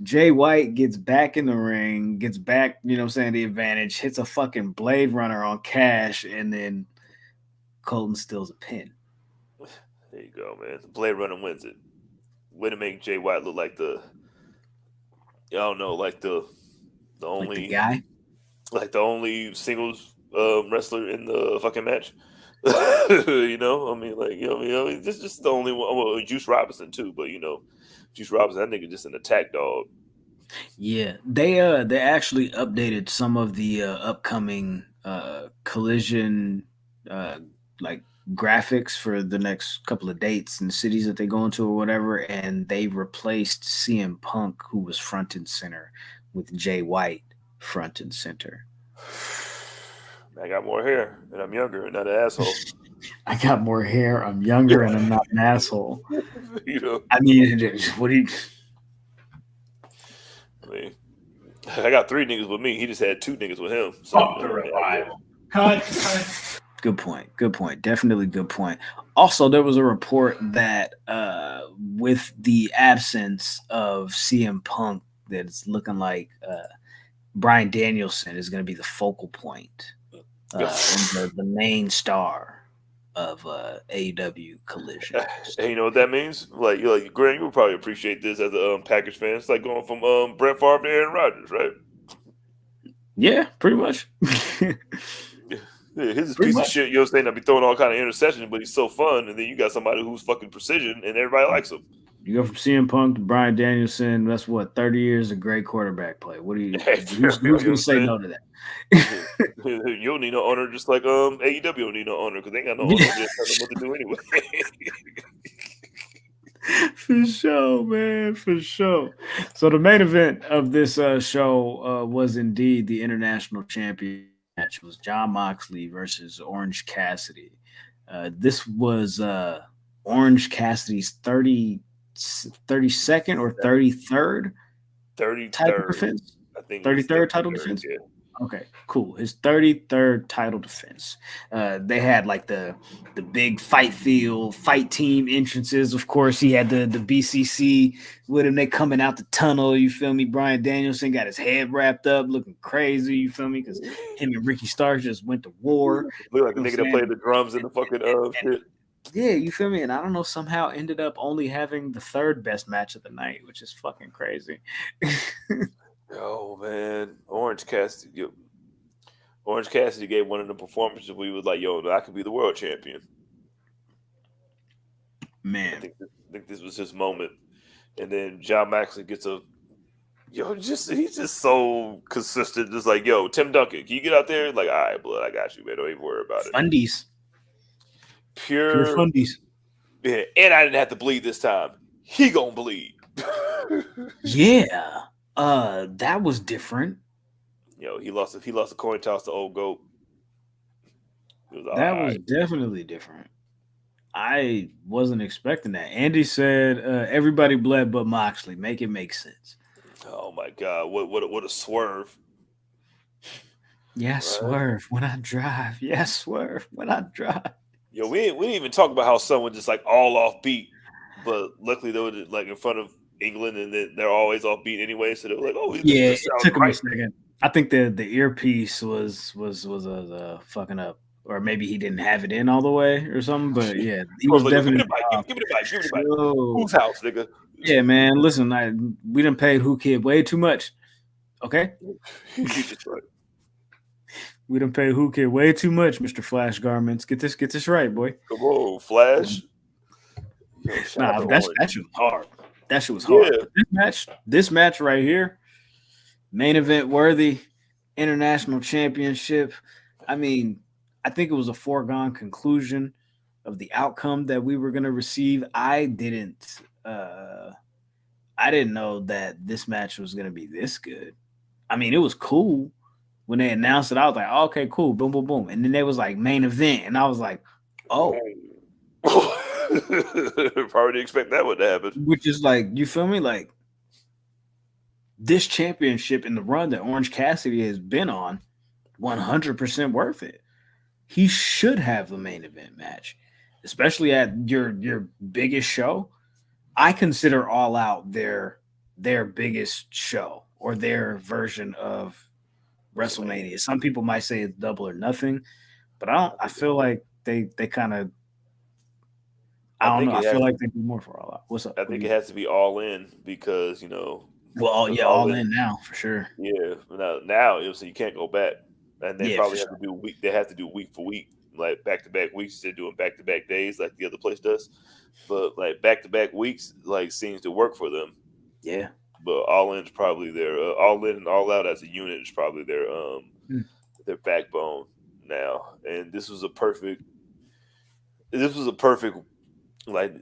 Jay White gets back in the ring, gets back, you know what I'm saying, the advantage, hits a fucking Blade Runner on Cash, and then Colton steals a pin. There you go, man. Blade Runner wins it. Way to make Jay White look like the only like the guy, like the only singles wrestler in the fucking match. You know, I mean, like, this is just the only one. Well, Juice Robinson too, but Juice Robinson, that nigga just an attack dog. Yeah, they actually updated some of the upcoming Collision like graphics for the next couple of dates and cities that they go into or whatever, and they replaced CM Punk, who was front and center, with Jay White front and center. I got more hair and I'm younger and not an asshole. I got more hair, I'm younger, and I'm not an asshole. I mean, what do you... I got 3 niggas with me. He just had 2 niggas with him. So, Cut. Good point. Definitely good point. Also, there was a report that with the absence of CM Punk, that it's looking like Bryan Danielson is going to be the focal point and the main star of AEW Collision. Hey, you know what that means? Like Grant, you would probably appreciate this as a Packers fan. It's like going from Brett Favre to Aaron Rodgers, right? Yeah, pretty much. Yeah, his piece of shit, saying, I'll be throwing all kind of interceptions, but he's so fun. And then you got somebody who's fucking precision, and everybody likes him. You go from CM Punk to Bryan Danielson. That's what 30 years of great quarterback play. What do you? Who's going to say no to that? You don't need no owner, just like AEW don't need no owner because they ain't got no owner. They don't know what to do anyway. For sure, man. For sure. So the main event of this show was indeed the international champion match. It was Jon Moxley versus Orange Cassidy. This was Orange Cassidy's 32nd or 33rd title defense. I think 33rd title defense. Yeah. Okay, cool. His 33rd title defense. They had like the big fight team entrances. Of course, he had the BCC with him. They coming out the tunnel. You feel me? Bryan Danielson got his head wrapped up, looking crazy. You feel me? Because him and Ricky Starks just went to war. Look like a nigga that played the drums in the fucking shit. Yeah, you feel me? And I don't know, somehow ended up only having the 3rd best match of the night, which is fucking crazy. Oh man, Orange Cassidy gave one of the performances where he was like, "Yo, I could be the world champion." Man, I think this was his moment. And then Jon Moxley gets he's just so consistent. Just like, "Yo, Tim Duncan, can you get out there?" Like, "All right, blood, I got you, man. Don't even worry about it." Fundies. Pure fundies. Yeah, and I didn't have to bleed this time. He gonna bleed. Yeah. That was different. He lost a coin toss to Old Goat. That was definitely different. I wasn't expecting that. Andy said everybody bled but Moxley. Make it make sense. Oh my God! What a swerve! Yeah, right? Swerve when I drive. Yeah, swerve when I drive. Yo, we didn't even talk about how someone just like all off beat, but luckily they were like in front of England, and then they're always offbeat anyway. So they're like, "Oh, Yeah, this it sounds took him right." a second. I think the earpiece was fucking up, or maybe he didn't have it in all the way or something. But yeah, he I was was like, "Give me definitely the mic, give me the mic, give me the mic." So, Whose house, nigga? yeah, man. Listen, we done paid Who Kid way too much. Okay, That's right. we done paid Who Kid way too much, Mr. Flash Garments. Get this right, boy. Come on, Flash. Yo, Nah, that shit was hard. That shit was hard. Yeah. But this match right here, main event worthy, international championship. I mean, I think it was a foregone conclusion of the outcome that we were going to receive. I didn't know that this match was going to be this good. I mean, it was cool when they announced it. I was like, oh, okay, cool, boom, boom, boom. And then they was like main event, and I was like, oh. Probably didn't expect that one to happen. Which is like, you feel me? Like, this championship and the run that Orange Cassidy has been on, 100% worth it. He should have the main event match, especially at your biggest show. I consider All Out their biggest show or their version of WrestleMania. Some people might say it's double or nothing, but I feel like they kind of, I don't know. I feel like they do more for All Out. What's up? I think it has to be All In because, you know. Well, all in now for sure. Yeah, now you know, so you can't go back, and they probably have to do week. They have to do week for week, like back to back weeks. They're doing back to back days, like the other place does. But like back to back weeks, like seems to work for them. Yeah. But All In is probably their All In and All Out as a unit is probably their backbone now. And this was a perfect. Like,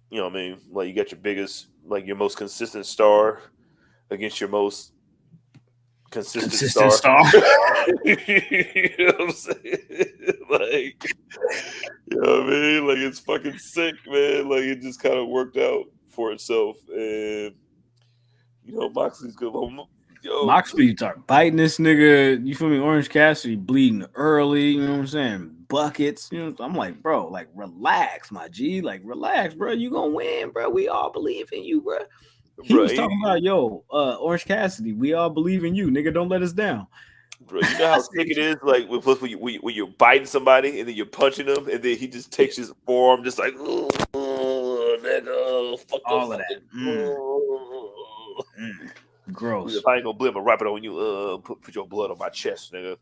you know what I mean? Like, you got your biggest, like, your most consistent star against your most consistent star. You know what I'm saying? Like, you know what I mean? Like, it's fucking sick, man. Like, it just kind of worked out for itself. And, you know, Moxley's good. Moxley start biting this nigga. You feel me? Orange Cassidy bleeding early. You know what I'm saying? Buckets. You know, I'm like, bro, like, relax, my G. Like, relax, bro. You gonna win, bro. We all believe in you, bro. He was talking about, Orange Cassidy. We all believe in you, nigga. Don't let us down. Bro, you know how sick it is, like when you're biting somebody and then you're punching them, and then he just takes his forearm, just like, nigga, fuck all of that. Gross. If I ain't gonna bleed, I'm gonna wrap it on you. Put your blood on my chest, nigga.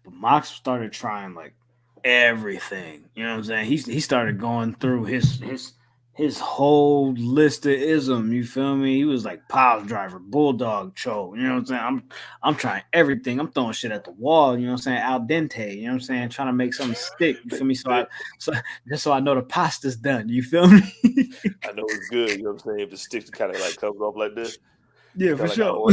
But Mox started trying like everything. You know what I'm saying? He started going through his whole list of ism. You feel me? He was like pile driver, bulldog choke. You know what I'm saying? I'm trying everything. I'm throwing shit at the wall. You know what I'm saying? Al dente. You know what I'm saying? Trying to make something stick. You feel me? So just so I know the pasta's done. You feel me? I know it's good. You know what I'm saying? If the sticks kind of like comes off like this. Yeah, for sure.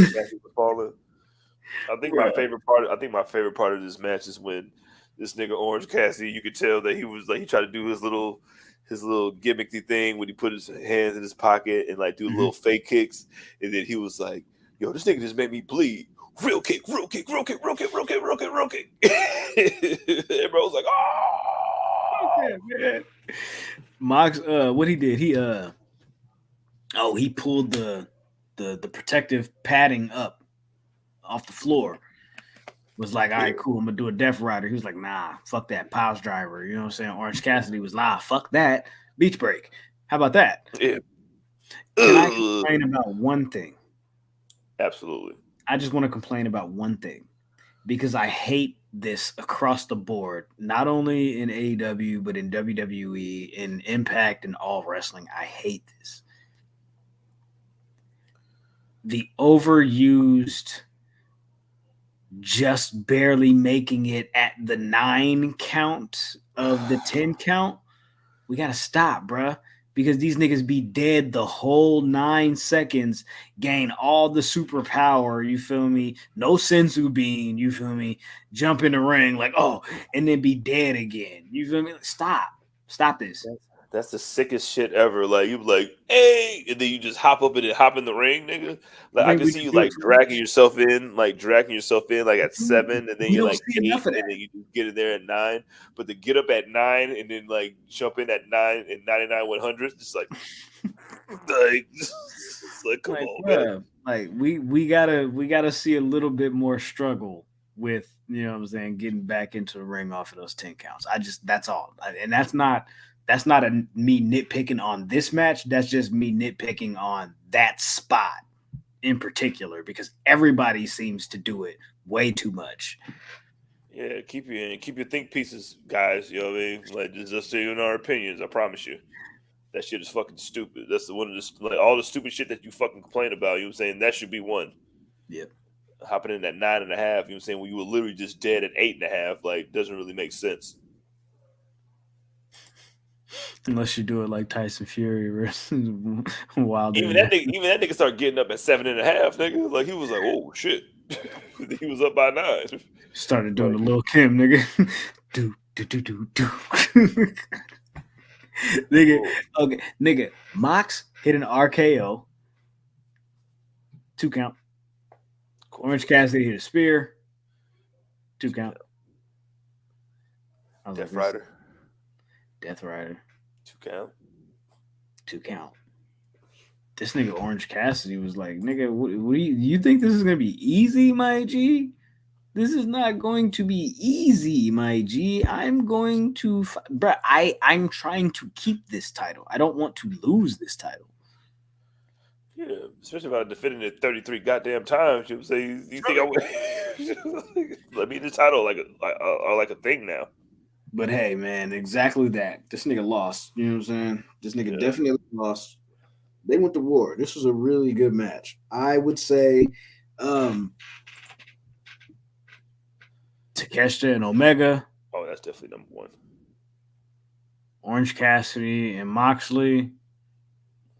I think my favorite part of this match is when this nigga Orange Cassidy, you could tell that he was like, he tried to do his little gimmicky thing when he put his hands in his pocket and like do little fake kicks, and then he was like, yo, this nigga just made me bleed. Real kick, real kick, real kick, real kick, real kick, real kick, real kick. Everybody was like, oh, okay, man. Mox, what he did, he pulled the protective padding up off the floor. Was like, all right, cool, I'm gonna do a Death Rider. He was like, nah, fuck that, Piles Driver. You know what I'm saying? Orange Cassidy was, nah, fuck that, Beach Break. How about that? Yeah. Can I complain about one thing? Absolutely. I just want to complain about one thing because I hate this across the board, not only in AEW, but in WWE, in Impact, and all wrestling. I hate this. The overused, just barely making it at the 9 count of the 10 count. We got to stop, bruh. Because these niggas be dead the whole 9 seconds, gain all the superpower, you feel me? No senzu bean, you feel me? Jump in the ring like, oh, and then be dead again. You feel me? Stop this. That's the sickest shit ever. Like you be like, hey, and then you just hop up and hop in the ring, nigga. Like I can see you like dragging yourself in like at 7, and then you're like 8, and then you just get in there at 9. But to get up at 9 and then like jump in at 9 and 99 100, just like, like come on, man. Like we gotta see a little bit more struggle with, you know what I'm saying, getting back into the ring off of those 10 counts. That's all, and that's not me nitpicking on this match. That's just me nitpicking on that spot in particular because everybody seems to do it way too much. Yeah, keep your think pieces, guys. You know what I mean? Like just say in our opinions. I promise you, that shit is fucking stupid. That's the one of the like all the stupid shit that you fucking complain about. You know what I'm saying? That should be one. Yep. Hopping in at 9.5. You know what I'm saying? When you were literally just dead at 8.5, like doesn't really make sense. Unless you do it like Tyson Fury versus Wilder. Even that nigga started getting up at 7.5, nigga. Like he was like, oh shit. He was up by 9. Started doing the Lil Kim, nigga. do. Nigga, Mox hit an RKO. 2 count. Orange Cassidy hit a spear. 2 count. Death Rider. 2 count. This nigga Orange Cassidy was like, nigga, what do you think this is gonna be easy, my G? This is not going to be easy, my G. I'm going to, I'm trying to keep this title. I don't want to lose this title. Yeah, especially if I defended it 33 goddamn times. You would say, you think I would let me the title like a thing now? But hey, man, exactly that. This nigga lost. You know what I'm saying? This nigga definitely lost. They went to war. This was a really good match. I would say Takeshita and Omega. Oh, that's definitely number 1. Orange Cassidy and Moxley.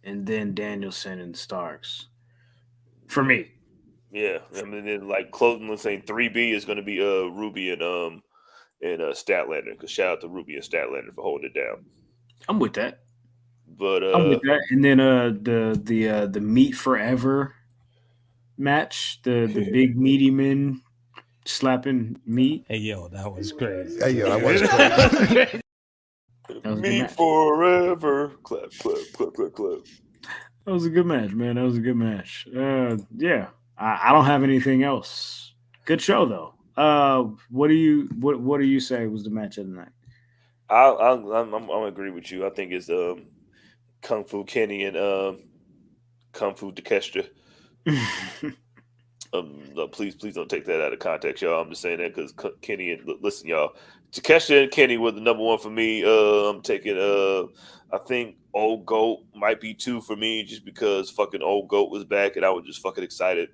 And then Danielson and Starks. For me. Yeah. I mean, then like closing, let's say 3B is going to be Ruby and Statlander. Because shout out to Ruby and Statlander for holding it down. I'm with that. But I'm with that. And then the Meat Forever match, the big meaty men slapping meat. Hey yo, that was crazy. Hey yo, that was crazy. Meat forever. Clap, clap, clap, clap, clap. That was a good match, man. That was a good match. Yeah. I don't have anything else. Good show though. What do you say was the match of the night? I'm agree with you. I think it's Kung Fu Kenny and Kung Fu Takeshita. Please don't take that out of context, y'all. I'm just saying that because Kenny and listen, y'all. Takeshita and Kenny were the number 1 for me. I'm taking I think Old Goat might be 2 for me just because fucking Old Goat was back and I was just fucking excited.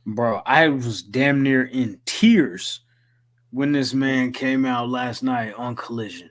Bro, I was damn near in tears when this man came out last night on Collision.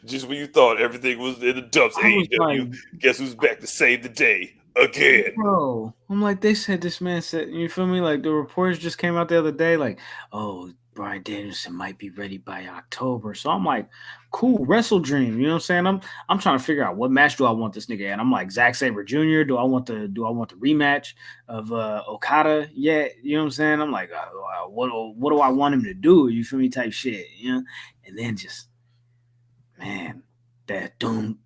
Just when you thought everything was in the dumps, AEW, guess who's back to save the day again? Bro, I'm like, they said this man said, you feel me? Like the reports just came out the other day, like, oh, Bryan Danielson might be ready by October. So I'm like, cool, Wrestle Dream. You know what I'm saying? I'm trying to figure out what match do I want this nigga at. I'm like, Zack Sabre Jr. Do I want the rematch of Okada? Yeah, you know what I'm saying? I'm like, what do I want him to do? You feel me? Type shit, you know? And then just, man, that don't.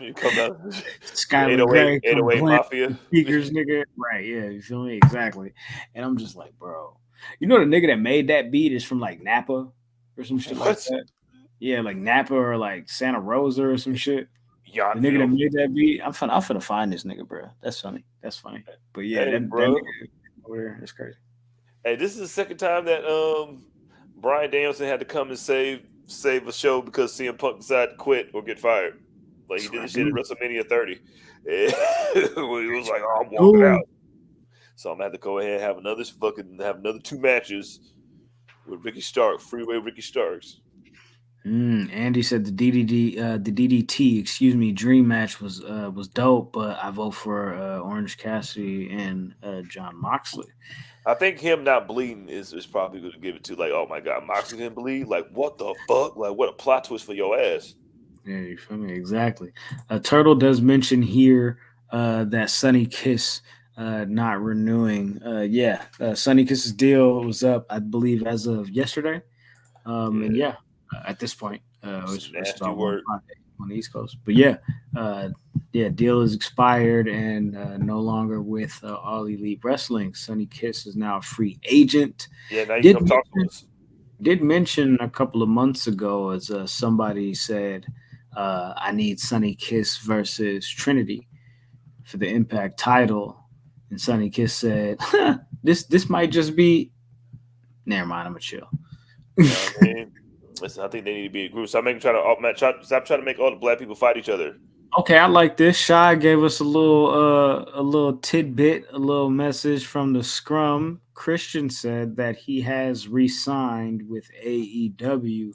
You come out, Skylar Gray, 808 Mafia speakers, nigga. Right, yeah, you feel me? Exactly. And I'm just like, bro, you know the nigga that made that beat is from like Napa or some shit like that. Yeah, like Napa or like Santa Rosa or some shit. The nigga that made that beat, I'm finna find this nigga, bro. That's funny. But yeah, that nigga over there, that's crazy. Hey, this is the second time that Bryan Danielson had to come and save a show because CM Punk decided to quit or get fired. Like he did this shit at WrestleMania 30. He was like, oh, I'm walking out. So I'm gonna have to go ahead and have another 2 matches with Ricky Stark, Freeway Ricky Starks. Andy said the DDT, excuse me, dream match was dope, but I vote for Orange Cassidy and Jon Moxley. I think him not bleeding is probably going to give it to, like, oh my God, Moxley didn't bleed? Like, what the fuck? Like, what a plot twist for your ass. Yeah, you feel me? Exactly. Turtle does mention here that Sonny Kiss not renewing. Sonny Kiss's deal was up, I believe, as of yesterday. And at this point, it's Nasty about word. on the East Coast. But deal is expired and no longer with All Elite Wrestling. Sonny Kiss is now a free agent. Yeah, now you come talk to us. Did mention a couple of months ago, as somebody said, I need Sonny Kiss versus Trinity for the Impact title. And Sonny Kiss said, this might just be. Never mind, I'm going to chill. You know what I mean? Listen, I think they need to be a group. Stop trying to make all the black people fight each other. Okay, I like this. Shy gave us a little tidbit, a little message from the scrum. Christian said that he has re-signed with AEW.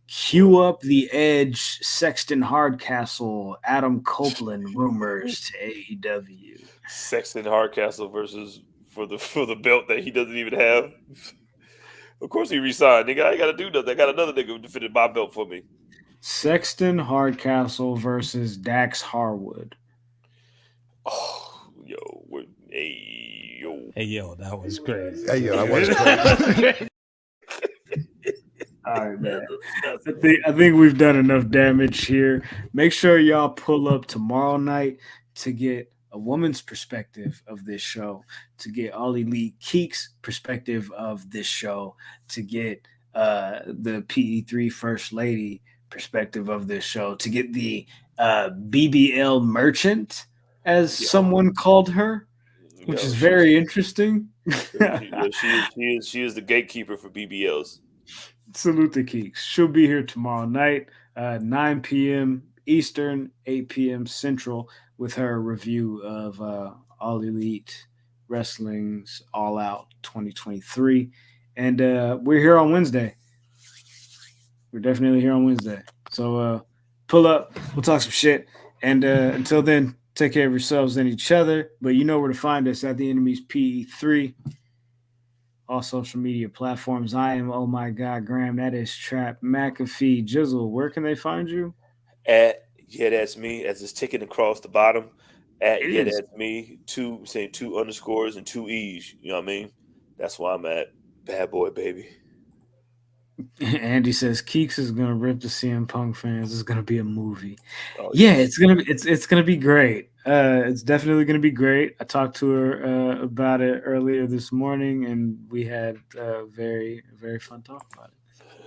Cue up the Edge, Sexton Hardcastle, Adam Copeland rumors to AEW. Sexton Hardcastle versus for the belt that he doesn't even have. Of course he resigned. Nigga, I ain't got to do nothing. I got another nigga who defended my belt for me. Sexton Hardcastle versus Dax Harwood. Oh, yo. Hey, yo, that was crazy. Hey, yo, that was crazy. All right, man. I think we've done enough damage here. Make sure y'all pull up tomorrow night to get a woman's perspective of this show, to get All Elite Keek's perspective of this show, to get the PE3 First Lady perspective of this show, to get the BBL merchant, as someone called her, which is very interesting. She is the gatekeeper for BBLs. Salute the Keeks. She'll be here tomorrow night, 9 p.m. Eastern, 8 p.m. Central, with her review of All Elite Wrestling's All Out 2023. And we're here on Wednesday. We're definitely here on Wednesday. So pull up. We'll talk some shit. And until then, take care of yourselves and each other. But you know where to find us, at the Enemy's PE3. All social media platforms. I am Oh My God Graham. That is Trap McAfee. Jizzle, where can they find you? That's me, as it's ticking across the bottom. That's me. 2 underscores and 2 E's. You know what I mean? That's where I'm at. Bad boy, baby. Andy says Keeks is gonna rip the CM Punk fans. It's gonna be a movie. Oh, yeah, it's gonna be great. It's definitely gonna be great. I talked to her about it earlier this morning, and we had a very, very fun talk about it.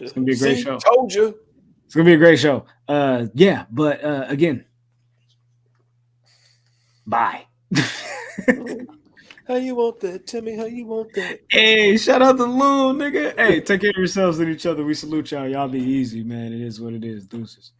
It's gonna be a great show. Told you. It's gonna be a great show. But again, bye. How you want that? Tell me how you want that. Hey, shout out to Loon, nigga. Hey, take care of yourselves and each other. We salute y'all. Y'all be easy, man. It is what it is. Deuces.